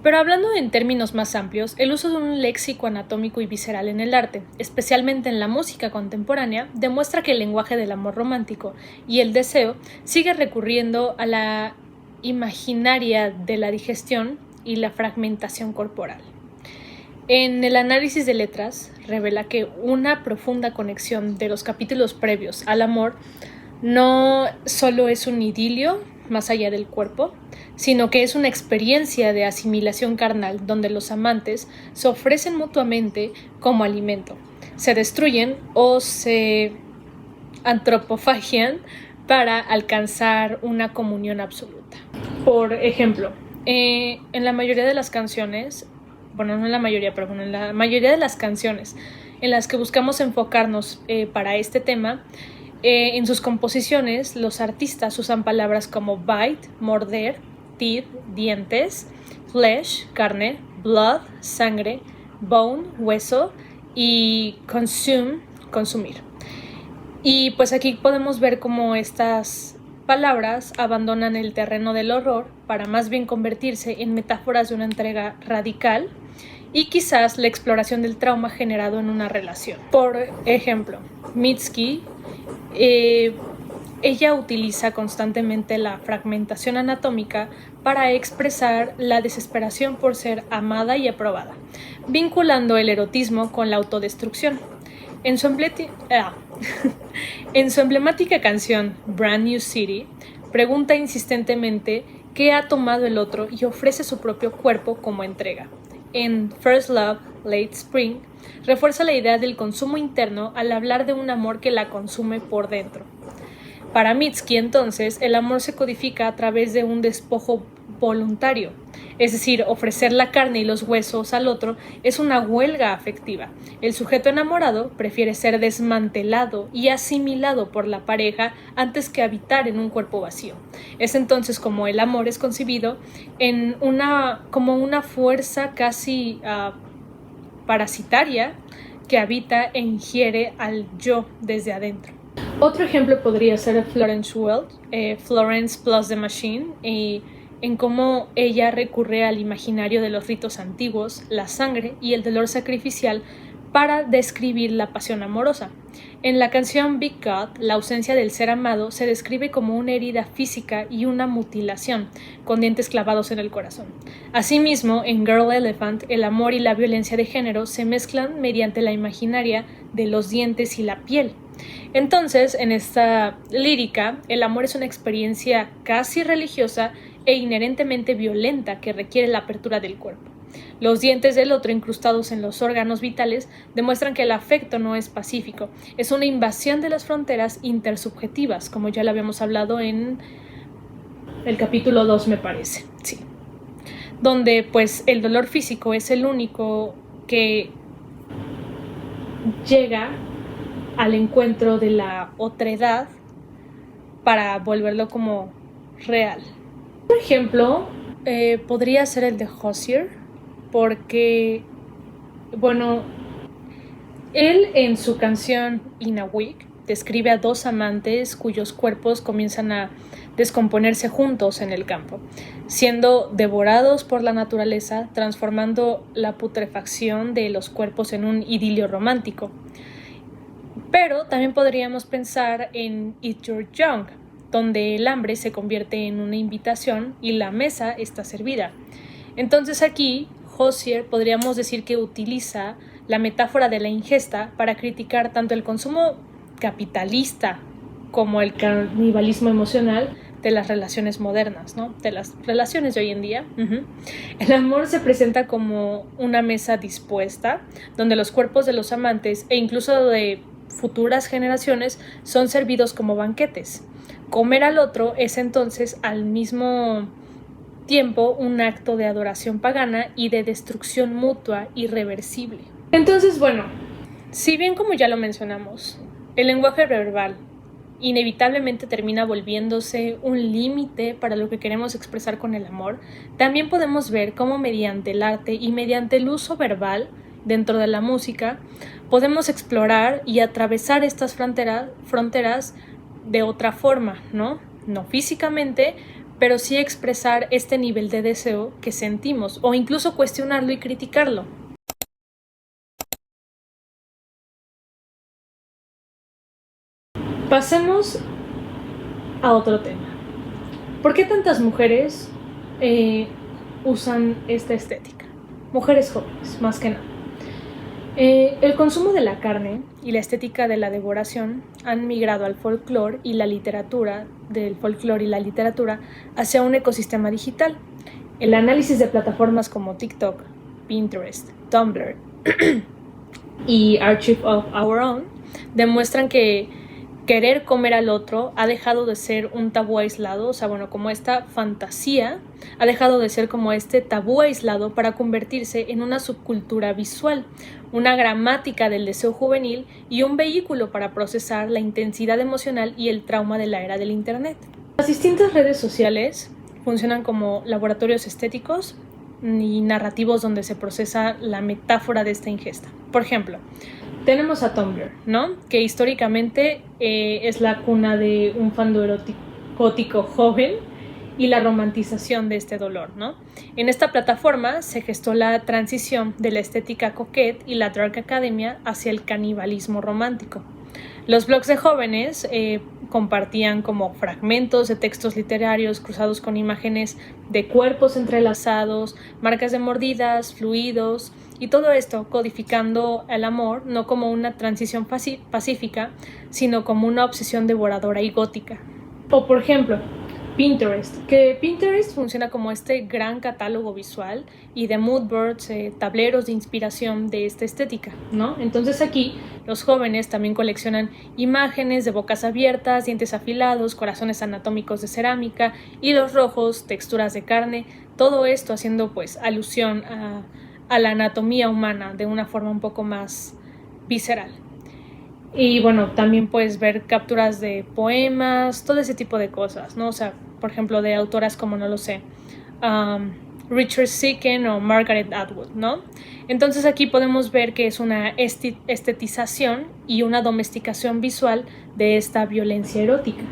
Pero hablando en términos más amplios, el uso de un léxico anatómico y visceral en el arte, especialmente en la música contemporánea, demuestra que el lenguaje del amor romántico y el deseo sigue recurriendo a la imaginaria de la digestión y la fragmentación corporal. En el análisis de letras revela que una profunda conexión de los capítulos previos al amor no solo es un idilio más allá del cuerpo, sino que es una experiencia de asimilación carnal donde los amantes se ofrecen mutuamente como alimento, se destruyen o se antropofagian para alcanzar una comunión absoluta. Por ejemplo, en la mayoría de las canciones, no en la mayoría, pero en la mayoría de las canciones en las que buscamos enfocarnos para este tema, en sus composiciones los artistas usan palabras como bite, morder, teeth, dientes, flesh, carne, blood, sangre, bone, hueso y consume, consumir. Y pues aquí podemos ver cómo estas palabras abandonan el terreno del horror para más bien convertirse en metáforas de una entrega radical y quizás la exploración del trauma generado en una relación. Por ejemplo, Mitski, ella utiliza constantemente la fragmentación anatómica para expresar la desesperación por ser amada y aprobada, vinculando el erotismo con la autodestrucción. En su emblemática canción Brand New City, pregunta insistentemente qué ha tomado el otro y ofrece su propio cuerpo como entrega. En First Love, Late Spring, refuerza la idea del consumo interno al hablar de un amor que la consume por dentro. Para Mitski, entonces, el amor se codifica a través de un despojo voluntario, es decir, ofrecer la carne y los huesos al otro es una huelga afectiva. El sujeto enamorado prefiere ser desmantelado y asimilado por la pareja antes que habitar en un cuerpo vacío. Es entonces como el amor es concebido como una fuerza casi parasitaria que habita e ingiere al yo desde adentro. Otro ejemplo podría ser Florence Welch, Florence plus the Machine, y en cómo ella recurre al imaginario de los ritos antiguos, la sangre y el dolor sacrificial para describir la pasión amorosa. En la canción Big God, la ausencia del ser amado se describe como una herida física y una mutilación, con dientes clavados en el corazón. Asimismo, en Girl Elephant, el amor y la violencia de género se mezclan mediante la imaginaria de los dientes y la piel. Entonces, en esta lírica, el amor es una experiencia casi religiosa e inherentemente violenta que requiere la apertura del cuerpo. Los dientes del otro incrustados en los órganos vitales demuestran que el afecto no es pacífico, es una invasión de las fronteras intersubjetivas, como ya lo habíamos hablado en el capítulo 2, me parece, sí. Donde pues el dolor físico es el único que llega al encuentro de la otredad para volverlo como real. Por ejemplo, podría ser el de Hozier, porque, bueno, él en su canción In a Week describe a dos amantes cuyos cuerpos comienzan a descomponerse juntos en el campo, siendo devorados por la naturaleza, transformando la putrefacción de los cuerpos en un idilio romántico. Pero también podríamos pensar en Eat Your Young, donde el hambre se convierte en una invitación y la mesa está servida. Entonces aquí Hozier podríamos decir que utiliza la metáfora de la ingesta para criticar tanto el consumo capitalista como el canibalismo emocional de las relaciones modernas, ¿no? De las relaciones de hoy en día. El amor se presenta como una mesa dispuesta, donde los cuerpos de los amantes e incluso de futuras generaciones son servidos como banquetes. Comer al otro es entonces al mismo tiempo un acto de adoración pagana y de destrucción mutua irreversible. Entonces, bueno, si bien como ya lo mencionamos, el lenguaje verbal inevitablemente termina volviéndose un límite para lo que queremos expresar con el amor, también podemos ver cómo mediante el arte y mediante el uso verbal dentro de la música podemos explorar y atravesar estas fronteras de otra forma, ¿no? No físicamente, pero sí expresar este nivel de deseo que sentimos o incluso cuestionarlo y criticarlo. Pasemos a otro tema. ¿Por qué tantas mujeres usan esta estética? Mujeres jóvenes, más que nada. El consumo de la carne y la estética de la devoración han migrado al folclore y la literatura, del folclore y la literatura, hacia un ecosistema digital. El análisis de plataformas como TikTok, Pinterest, Tumblr y Archive of Our Own demuestran que querer comer al otro ha dejado de ser un tabú aislado, o sea, bueno, como esta fantasía ha dejado de ser como este tabú aislado para convertirse en una subcultura visual, una gramática del deseo juvenil y un vehículo para procesar la intensidad emocional y el trauma de la era del Internet. Las distintas redes sociales funcionan como laboratorios estéticos y narrativos donde se procesa la metáfora de esta ingesta. Por ejemplo, tenemos a Tumblr, ¿no? Que históricamente es la cuna de un fandom erótico joven y la romantización de este dolor, ¿no? En esta plataforma se gestó la transición de la estética coquette y la dark academia hacia el canibalismo romántico. Los blogs de jóvenes compartían como fragmentos de textos literarios cruzados con imágenes de cuerpos entrelazados, marcas de mordidas, fluidos, y todo esto codificando el amor no como una transición pacífica, sino como una obsesión devoradora y gótica. O por ejemplo, Pinterest, que Pinterest funciona como este gran catálogo visual y de moodboards, tableros de inspiración de esta estética, ¿no? Entonces aquí los jóvenes también coleccionan imágenes de bocas abiertas, dientes afilados, corazones anatómicos de cerámica, hilos rojos, texturas de carne, todo esto haciendo pues alusión a la anatomía humana de una forma un poco más visceral. Y bueno, también puedes ver capturas de poemas, todo ese tipo de cosas, ¿no? O sea, por ejemplo, de autoras como, no lo sé, Richard Sicken o Margaret Atwood, ¿no? Entonces aquí podemos ver que es una estetización y una domesticación visual de esta violencia erótica.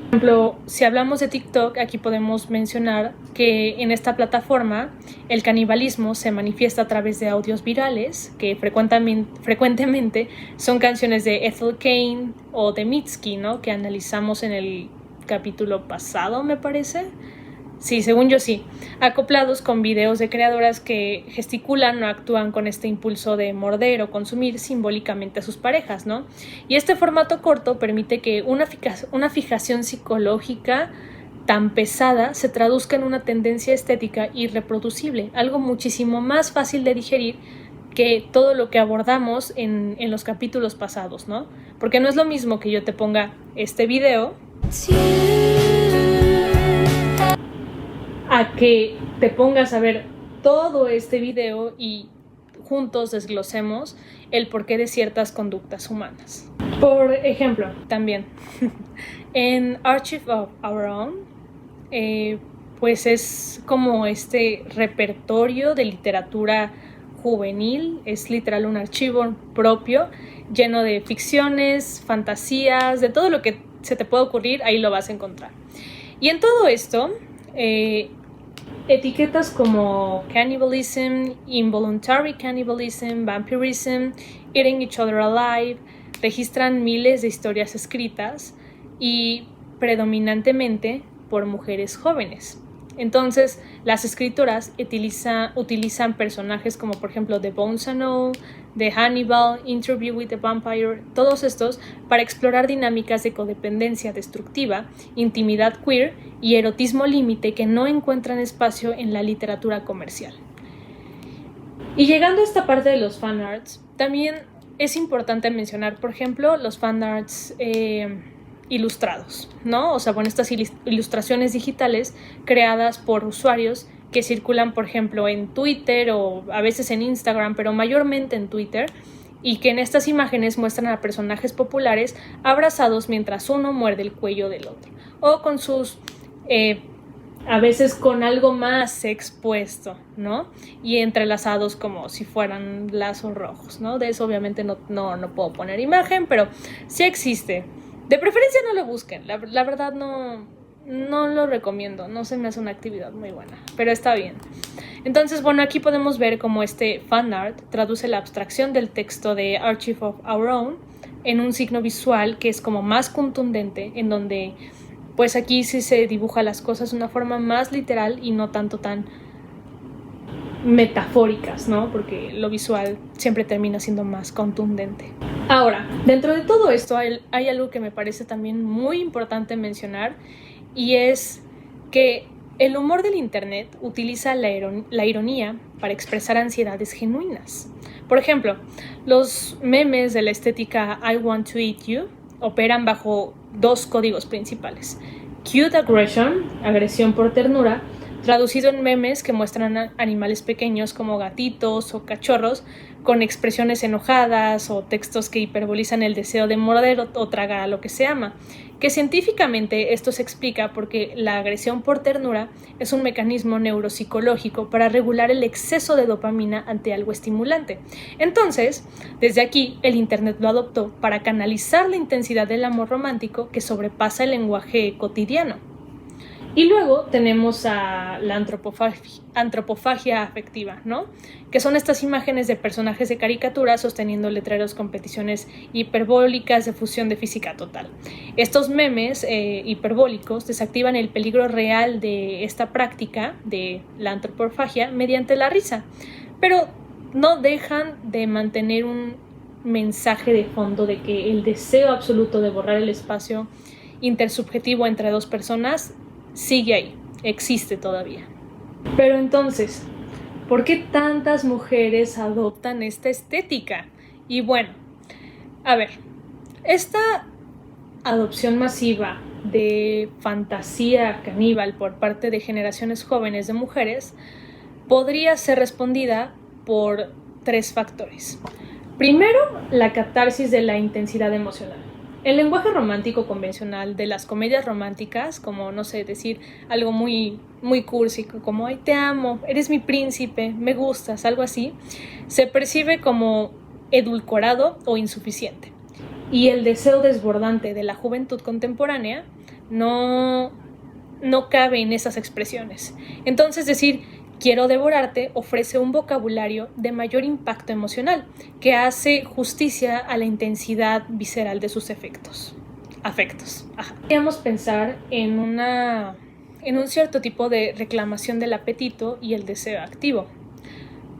Por ejemplo, si hablamos de TikTok, aquí podemos mencionar que en esta plataforma el canibalismo se manifiesta a través de audios virales que frecuentemente son canciones de Ethel Cain o de Mitski, ¿no? Que analizamos en el capítulo pasado, me parece. Sí, según yo sí, acoplados con videos de creadoras que gesticulan o actúan con este impulso de morder o consumir simbólicamente a sus parejas, ¿no? Y este formato corto permite que una fijación psicológica tan pesada se traduzca en una tendencia estética irreproducible, algo muchísimo más fácil de digerir que todo lo que abordamos en los capítulos pasados, ¿no? Porque no es lo mismo que yo te ponga este video a que te pongas a ver todo este video y juntos desglosemos el porqué de ciertas conductas humanas. Por ejemplo, también en Archive of Our Own, pues es como este repertorio de literatura juvenil, es literal un archivo propio lleno de ficciones, fantasías, de todo lo que se te pueda ocurrir, ahí lo vas a encontrar. Y en todo esto, etiquetas como cannibalism, involuntary cannibalism, vampirism, eating each other alive registran miles de historias escritas y predominantemente por mujeres jóvenes. Entonces, las escritoras utilizan personajes como por ejemplo The Bones and All, The Hannibal, Interview with the Vampire, todos estos para explorar dinámicas de codependencia destructiva, intimidad queer y erotismo límite que no encuentran espacio en la literatura comercial. Y llegando a esta parte de los fanarts, también es importante mencionar, por ejemplo, los fanarts ilustrados, ¿no? O sea, bueno, estas ilustraciones digitales creadas por usuarios que circulan, por ejemplo, en Twitter o a veces en Instagram, pero mayormente en Twitter, y que en estas imágenes muestran a personajes populares abrazados mientras uno muerde el cuello del otro, o con sus, a veces con algo más expuesto, ¿no? Y entrelazados como si fueran lazos rojos, ¿no? De eso obviamente no puedo poner imagen, pero sí existe. De preferencia no lo busquen, la verdad no lo recomiendo, no se me hace una actividad muy buena, pero está bien. Entonces, bueno, aquí podemos ver cómo este fanart traduce la abstracción del texto de Archive of Our Own en un signo visual que es como más contundente, en donde pues aquí sí se dibuja las cosas de una forma más literal y no tanto tan metafóricas, ¿no? Porque lo visual siempre termina siendo más contundente. Ahora, dentro de todo esto hay algo que me parece también muy importante mencionar, y es que el humor del internet utiliza la ironía para expresar ansiedades genuinas. Por ejemplo, los memes de la estética I want to eat you operan bajo dos códigos principales: cute aggression, agresión por ternura, traducido en memes que muestran a animales pequeños como gatitos o cachorros con expresiones enojadas o textos que hiperbolizan el deseo de morder o tragar a lo que se ama. Que científicamente esto se explica porque la agresión por ternura es un mecanismo neuropsicológico para regular el exceso de dopamina ante algo estimulante. Entonces, desde aquí, el internet lo adoptó para canalizar la intensidad del amor romántico que sobrepasa el lenguaje cotidiano. Y luego tenemos a la antropofagia afectiva, ¿no? Que son estas imágenes de personajes de caricatura sosteniendo letreros con peticiones hiperbólicas de fusión de física total. Estos memes hiperbólicos desactivan el peligro real de esta práctica de la antropofagia mediante la risa, pero no dejan de mantener un mensaje de fondo de que el deseo absoluto de borrar el espacio intersubjetivo entre dos personas sigue ahí, existe todavía. Pero entonces, ¿por qué tantas mujeres adoptan esta estética? Y bueno, a ver, esta adopción masiva de fantasía caníbal por parte de generaciones jóvenes de mujeres podría ser respondida por tres factores. Primero, la catarsis de la intensidad emocional. El lenguaje romántico convencional de las comedias románticas, como, no sé, decir algo muy, muy cursi, como ay, te amo, eres mi príncipe, me gustas, algo así, se percibe como edulcorado o insuficiente. Y el deseo desbordante de la juventud contemporánea no, no cabe en esas expresiones. Entonces decir quiero devorarte ofrece un vocabulario de mayor impacto emocional que hace justicia a la intensidad visceral de sus afectos. Podríamos pensar en un cierto tipo de reclamación del apetito y el deseo activo.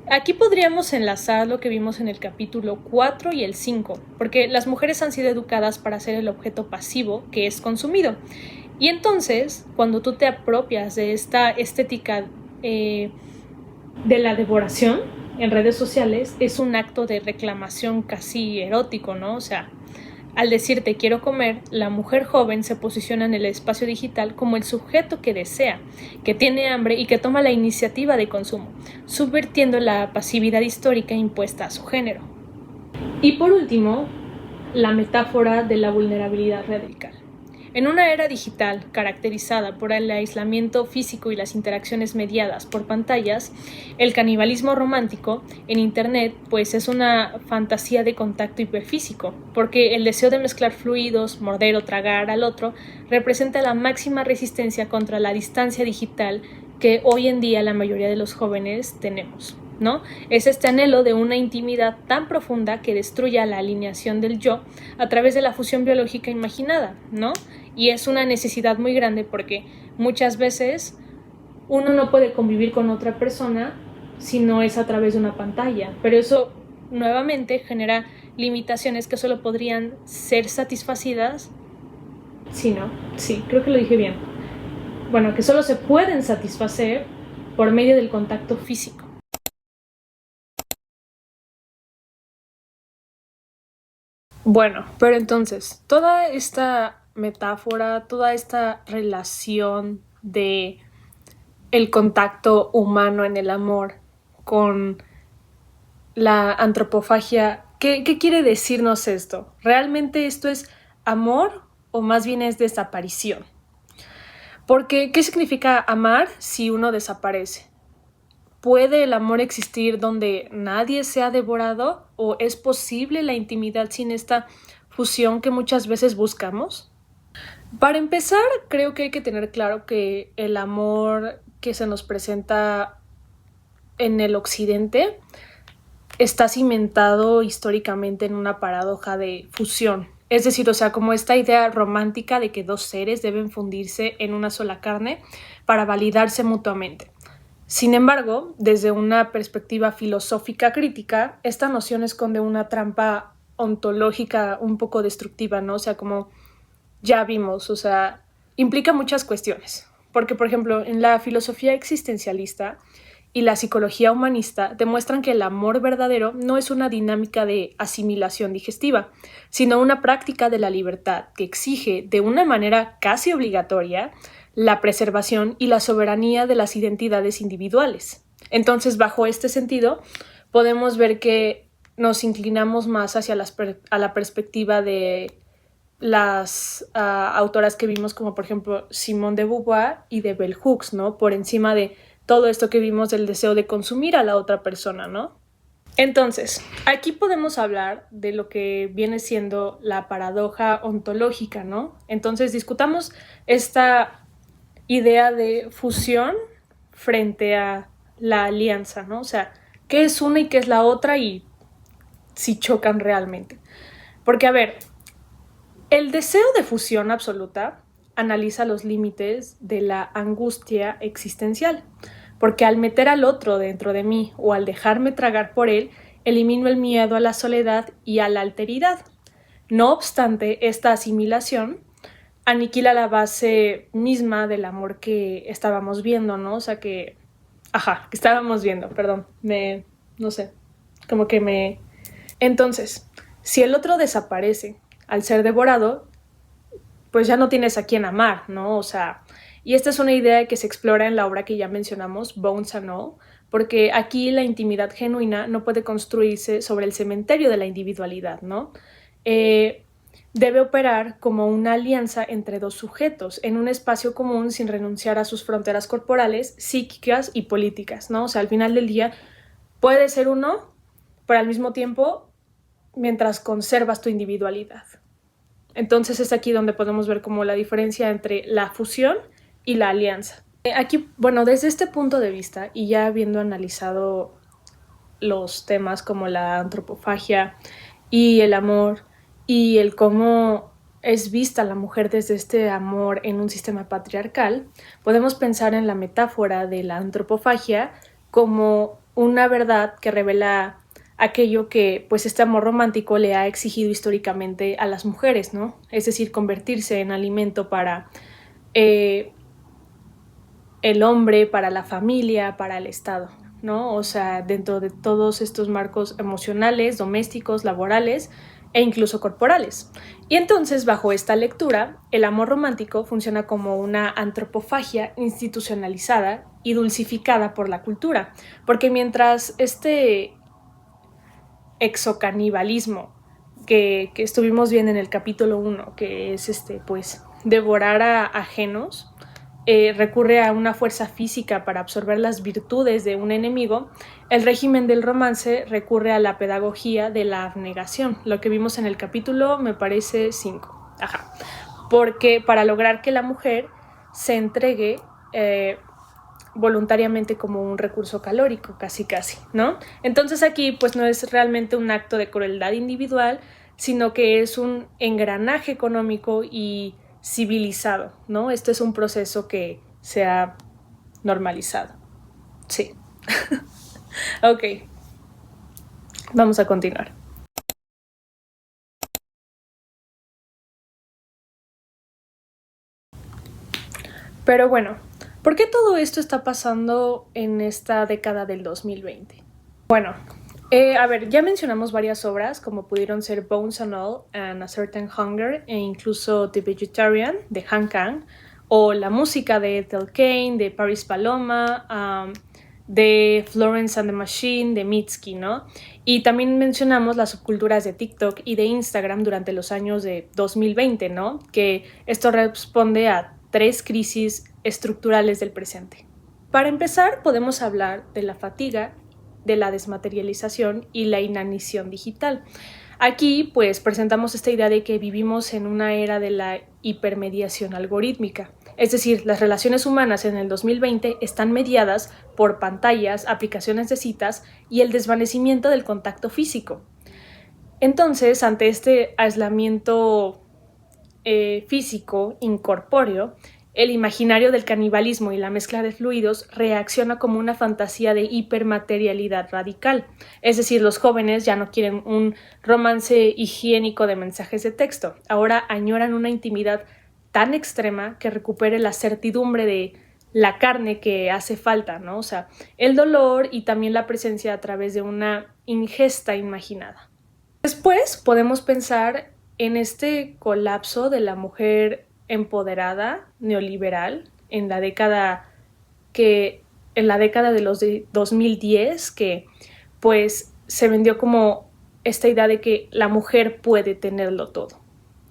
Aquí podríamos enlazar lo que vimos en el capítulo 4 y el 5, porque las mujeres han sido educadas para ser el objeto pasivo que es consumido. Y entonces, cuando tú te apropias de esta estética de la devoración en redes sociales, es un acto de reclamación casi erótico, ¿no? O sea, al decirte quiero comer, la mujer joven se posiciona en el espacio digital como el sujeto que desea, que tiene hambre y que toma la iniciativa de consumo, subvirtiendo la pasividad histórica impuesta a su género. Y por último, la metáfora de la vulnerabilidad radical. En una era digital caracterizada por el aislamiento físico y las interacciones mediadas por pantallas, el canibalismo romántico en Internet pues es una fantasía de contacto hiperfísico, porque el deseo de mezclar fluidos, morder o tragar al otro representa la máxima resistencia contra la distancia digital que hoy en día la mayoría de los jóvenes tenemos, ¿no? Es este anhelo de una intimidad tan profunda que destruya la alineación del yo a través de la fusión biológica imaginada, ¿no? Y es una necesidad muy grande porque muchas veces uno no puede convivir con otra persona si no es a través de una pantalla, pero eso nuevamente genera limitaciones que solo podrían ser satisfacidas. Sí, ¿no? Sí, creo que lo dije bien. Bueno, que solo se pueden satisfacer por medio del contacto físico. Bueno, pero entonces, toda esta metáfora, toda esta relación de el contacto humano en el amor con la antropofagia, ¿qué quiere decirnos esto? ¿Realmente esto es amor o más bien es desaparición? Porque, ¿qué significa amar si uno desaparece? ¿Puede el amor existir donde nadie se ha devorado? ¿O es posible la intimidad sin esta fusión que muchas veces buscamos? Para empezar, creo que hay que tener claro que el amor que se nos presenta en el occidente está cimentado históricamente en una paradoja de fusión. Es decir, o sea, como esta idea romántica de que dos seres deben fundirse en una sola carne para validarse mutuamente. Sin embargo, desde una perspectiva filosófica crítica, esta noción esconde una trampa ontológica un poco destructiva, ¿no? O sea, como ya vimos, o sea, implica muchas cuestiones. Porque, por ejemplo, en la filosofía existencialista y la psicología humanista demuestran que el amor verdadero no es una dinámica de asimilación digestiva, sino una práctica de la libertad que exige de una manera casi obligatoria la preservación y la soberanía de las identidades individuales. Entonces, bajo este sentido, podemos ver que nos inclinamos más hacia la perspectiva de las autoras que vimos, como por ejemplo Simone de Beauvoir y de Bell Hooks, ¿no? Por encima de todo esto que vimos del deseo de consumir a la otra persona, ¿no? Entonces, aquí podemos hablar de lo que viene siendo la paradoja ontológica, ¿no? Entonces, discutamos esta idea de fusión frente a la alianza, ¿no? O sea, ¿qué es una y qué es la otra y si chocan realmente? Porque, a ver, el deseo de fusión absoluta analiza los límites de la angustia existencial, porque al meter al otro dentro de mí o al dejarme tragar por él, elimino el miedo a la soledad y a la alteridad. No obstante, esta asimilación aniquila la base misma del amor que estábamos viendo, ¿no? O sea que estábamos viendo, perdón, no sé, como que me... Entonces, si el otro desaparece al ser devorado, pues ya no tienes a quién amar, ¿no? O sea, y esta es una idea que se explora en la obra que ya mencionamos, Bones and All, porque aquí la intimidad genuina no puede construirse sobre el cementerio de la individualidad, ¿no? Debe operar como una alianza entre dos sujetos en un espacio común sin renunciar a sus fronteras corporales, psíquicas y políticas, ¿no? O sea, al final del día puede ser uno, pero al mismo tiempo mientras conservas tu individualidad. Entonces es aquí donde podemos ver como la diferencia entre la fusión y la alianza. Aquí, bueno, desde este punto de vista y ya habiendo analizado los temas como la antropofagia y el amor y el cómo es vista la mujer desde este amor en un sistema patriarcal, podemos pensar en la metáfora de la antropofagia como una verdad que revela aquello que pues este amor romántico le ha exigido históricamente a las mujeres, ¿no? Es decir, convertirse en alimento para el hombre, para la familia, para el Estado, ¿no? O sea, dentro de todos estos marcos emocionales, domésticos, laborales e incluso corporales. Y entonces, bajo esta lectura, el amor romántico funciona como una antropofagia institucionalizada y dulcificada por la cultura, porque mientras este exocanibalismo que estuvimos viendo en el capítulo 1, que es pues devorar a ajenos, recurre a una fuerza física para absorber las virtudes de un enemigo, el régimen del romance recurre a la pedagogía de la abnegación, lo que vimos en el capítulo, me parece, 5. Ajá. Porque para lograr que la mujer se entregue voluntariamente como un recurso calórico, casi, ¿no? Entonces aquí pues no es realmente un acto de crueldad individual, sino que es un engranaje económico y civilizado, ¿no? Este es un proceso que se ha normalizado. Sí. Ok. Vamos a continuar. Pero bueno, ¿por qué todo esto está pasando en esta década del 2020? Bueno, a ver, ya mencionamos varias obras como pudieron ser Bones and All and A Certain Hunger e incluso The Vegetarian de Han Kang o la música de Ethel Cain, de Paris Paloma, de Florence and the Machine, de Mitski, ¿no? Y también mencionamos las subculturas de TikTok y de Instagram durante los años de 2020, ¿no? Que esto responde a 3 crisis estructurales del presente. Para empezar, podemos hablar de la fatiga, de la desmaterialización y la inanición digital. Aquí, pues, presentamos esta idea de que vivimos en una era de la hipermediación algorítmica. Es decir, las relaciones humanas en el 2020 están mediadas por pantallas, aplicaciones de citas y el desvanecimiento del contacto físico. Entonces, ante este aislamiento físico incorpóreo, el imaginario del canibalismo y la mezcla de fluidos reacciona como una fantasía de hipermaterialidad radical. Es decir, los jóvenes ya no quieren un romance higiénico de mensajes de texto. Ahora añoran una intimidad tan extrema que recupere la certidumbre de la carne que hace falta, ¿no? O sea, el dolor y también la presencia a través de una ingesta imaginada. Después podemos pensar en este colapso de la mujer empoderada neoliberal en la década de los 2010, que pues se vendió como esta idea de que la mujer puede tenerlo todo,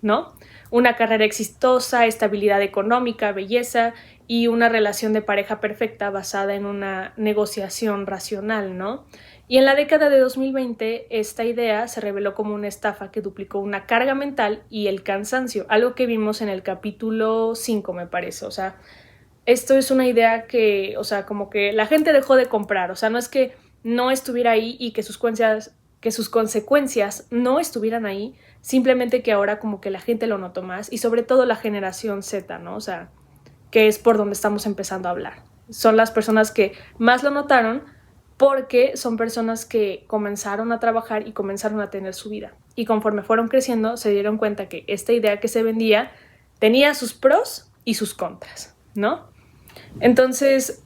¿no? Una carrera exitosa, estabilidad económica, belleza y una relación de pareja perfecta basada en una negociación racional, ¿no? Y en la década de 2020 esta idea se reveló como una estafa que duplicó una carga mental y el cansancio, algo que vimos en el capítulo 5, me parece. O sea, esto es una idea que, o sea, como que la gente dejó de comprar. O sea, no es que no estuviera ahí y que sus consecuencias no estuvieran ahí, simplemente que ahora como que la gente lo notó más y sobre todo la generación Z, ¿no? O sea, que es por donde estamos empezando a hablar. Son las personas que más lo notaron porque son personas que comenzaron a trabajar y comenzaron a tener su vida. Y conforme fueron creciendo, se dieron cuenta que esta idea que se vendía tenía sus pros y sus contras, ¿no? Entonces,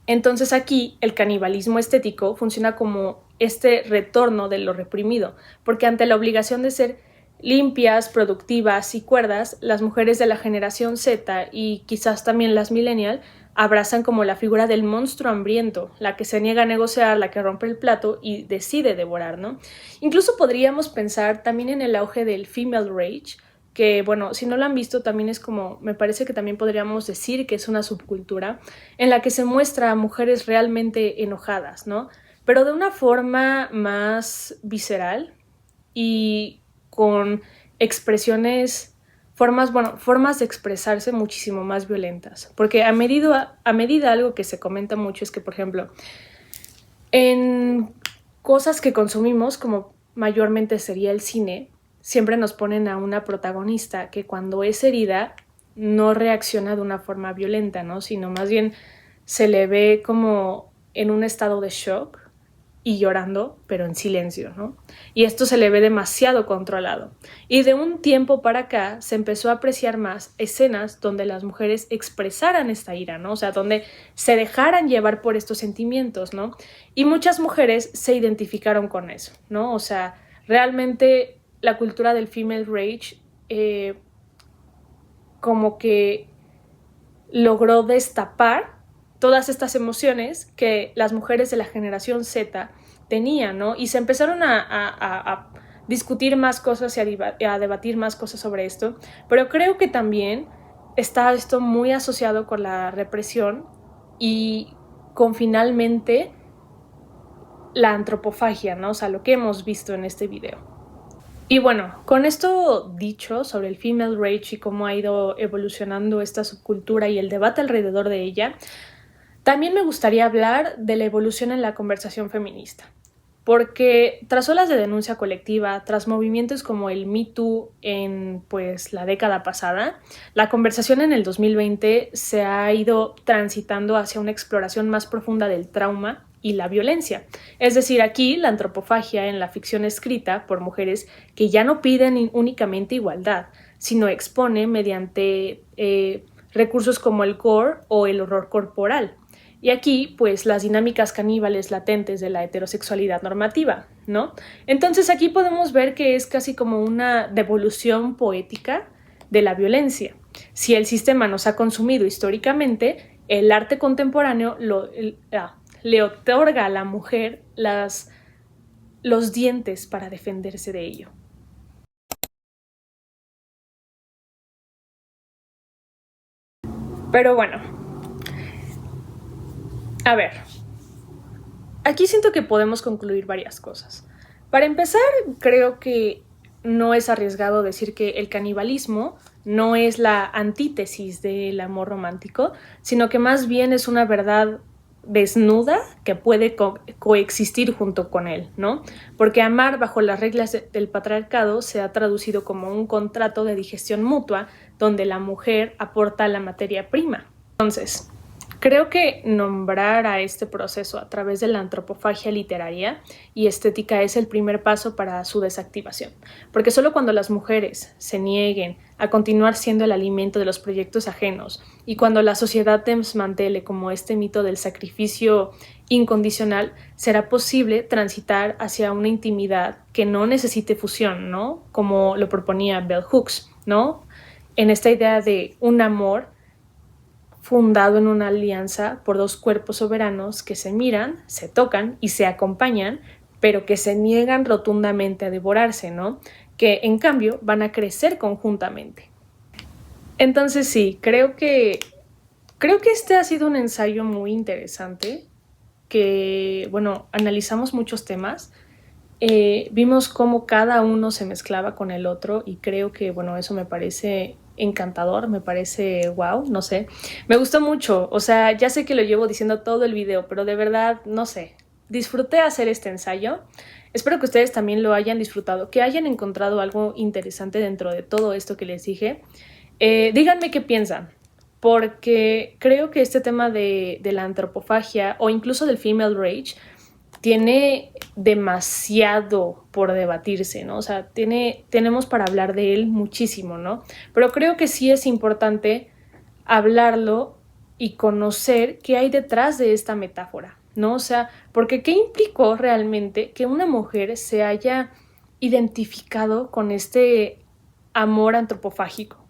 Entonces aquí el canibalismo estético funciona como este retorno de lo reprimido, porque ante la obligación de ser limpias, productivas y cuerdas, las mujeres de la generación Z y quizás también las millennial abrazan como la figura del monstruo hambriento, la que se niega a negociar, la que rompe el plato y decide devorar, ¿no? Incluso podríamos pensar también en el auge del female rage, que bueno, si no lo han visto también es como, me parece que también podríamos decir que es una subcultura en la que se muestra a mujeres realmente enojadas, ¿no? Pero de una forma más visceral y con expresiones, formas de expresarse muchísimo más violentas. Porque a medida algo que se comenta mucho es que, por ejemplo, en cosas que consumimos, como mayormente sería el cine, siempre nos ponen a una protagonista que cuando es herida no reacciona de una forma violenta, ¿no? Sino más bien se le ve como en un estado de shock y llorando, pero en silencio, ¿no? Y esto se le ve demasiado controlado. Y de un tiempo para acá se empezó a apreciar más escenas donde las mujeres expresaran esta ira, ¿no? O sea, donde se dejaran llevar por estos sentimientos, ¿no? Y muchas mujeres se identificaron con eso, ¿no? O sea, realmente la cultura del female rage como que logró destapar todas estas emociones que las mujeres de la generación Z tenían, ¿no? Y se empezaron a discutir más cosas y a debatir más cosas sobre esto, pero creo que también está esto muy asociado con la represión y con finalmente la antropofagia, ¿no? O sea, lo que hemos visto en este video. Y bueno, con esto dicho sobre el female rage y cómo ha ido evolucionando esta subcultura y el debate alrededor de ella, también me gustaría hablar de la evolución en la conversación feminista. Porque tras olas de denuncia colectiva, tras movimientos como el Me Too en pues, la década pasada, la conversación en el 2020 se ha ido transitando hacia una exploración más profunda del trauma y la violencia. Es decir, aquí la antropofagia en la ficción escrita por mujeres que ya no piden únicamente igualdad, sino expone mediante recursos como el gore o el horror corporal. Y aquí, pues, las dinámicas caníbales latentes de la heterosexualidad normativa, ¿no? Entonces aquí podemos ver que es casi como una devolución poética de la violencia. Si el sistema nos ha consumido históricamente, el arte contemporáneo le otorga a la mujer los dientes para defenderse de ello. Pero bueno, a ver, aquí siento que podemos concluir varias cosas. Para empezar, creo que no es arriesgado decir que el canibalismo no es la antítesis del amor romántico, sino que más bien es una verdad desnuda que puede coexistir junto con él, ¿no? Porque amar bajo las reglas del patriarcado se ha traducido como un contrato de digestión mutua donde la mujer aporta la materia prima. Entonces, creo que nombrar a este proceso a través de la antropofagia literaria y estética es el primer paso para su desactivación, porque solo cuando las mujeres se nieguen a continuar siendo el alimento de los proyectos ajenos y cuando la sociedad desmantele como este mito del sacrificio incondicional, será posible transitar hacia una intimidad que no necesite fusión, ¿no? Como lo proponía Bell Hooks, ¿no? En esta idea de un amor fundado en una alianza por dos cuerpos soberanos que se miran, se tocan y se acompañan, pero que se niegan rotundamente a devorarse, ¿no? Que en cambio van a crecer conjuntamente. Entonces sí, creo que este ha sido un ensayo muy interesante, que, bueno, analizamos muchos temas, vimos cómo cada uno se mezclaba con el otro y creo que, bueno, eso me parece encantador, me parece wow, no sé, me gustó mucho, o sea, ya sé que lo llevo diciendo todo el video, pero de verdad, no sé, disfruté hacer este ensayo, espero que ustedes también lo hayan disfrutado, que hayan encontrado algo interesante dentro de todo esto que les dije. Díganme qué piensan, porque creo que este tema de la antropofagia o incluso del female rage tiene demasiado por debatirse, ¿no? O sea, tenemos para hablar de él muchísimo, ¿no? Pero creo que sí es importante hablarlo y conocer qué hay detrás de esta metáfora, ¿no? O sea, porque ¿qué implicó realmente que una mujer se haya identificado con este amor antropofágico?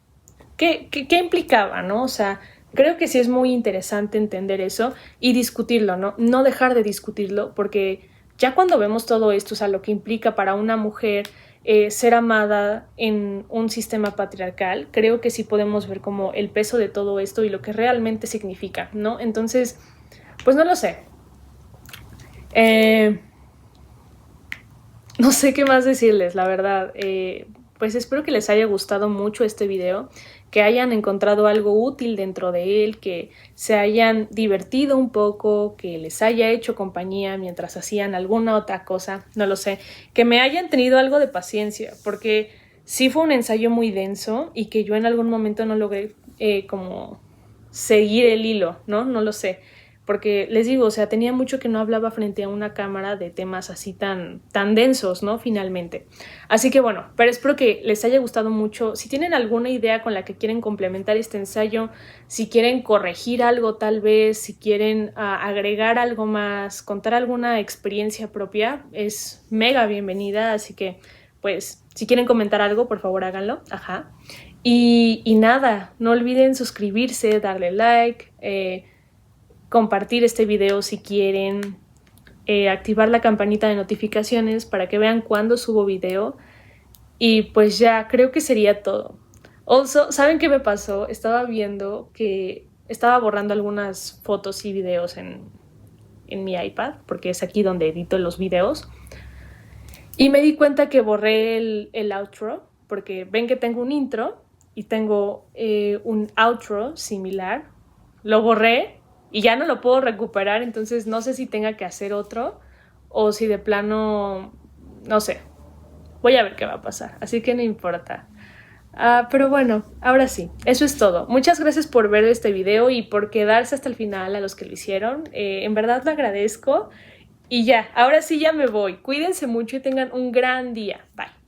¿Qué implicaba, no? O sea, creo que sí es muy interesante entender eso y discutirlo, ¿no? No dejar de discutirlo, porque ya cuando vemos todo esto, o sea, lo que implica para una mujer ser amada en un sistema patriarcal, creo que sí podemos ver como el peso de todo esto y lo que realmente significa, ¿no? Entonces, pues no lo sé. No sé qué más decirles, la verdad. pues espero que les haya gustado mucho este video, que hayan encontrado algo útil dentro de él, que se hayan divertido un poco, que les haya hecho compañía mientras hacían alguna otra cosa, no lo sé, que me hayan tenido algo de paciencia, porque sí fue un ensayo muy denso y que yo en algún momento no logré como seguir el hilo, ¿no? No lo sé. Porque les digo, o sea, tenía mucho que no hablaba frente a una cámara de temas así tan densos, ¿no? Finalmente. Así que bueno, pero espero que les haya gustado mucho. Si tienen alguna idea con la que quieren complementar este ensayo, si quieren corregir algo tal vez, si quieren agregar algo más, contar alguna experiencia propia, es mega bienvenida. Así que, pues, si quieren comentar algo, por favor háganlo. Ajá. Y nada, no olviden suscribirse, darle like, compartir este video si quieren, activar la campanita de notificaciones para que vean cuando subo video. Y pues ya, creo que sería todo. Also, ¿saben qué me pasó? Estaba viendo que estaba borrando algunas fotos y videos en mi iPad, porque es aquí donde edito los videos. Y me di cuenta que borré el outro, porque ven que tengo un intro y tengo un outro similar. Lo borré y ya no lo puedo recuperar, entonces no sé si tenga que hacer otro o si de plano, no sé. Voy a ver qué va a pasar, así que no importa. Pero bueno, ahora sí, eso es todo. Muchas gracias por ver este video y por quedarse hasta el final a los que lo hicieron. En verdad lo agradezco. Y ya, ahora sí ya me voy. Cuídense mucho y tengan un gran día. Bye.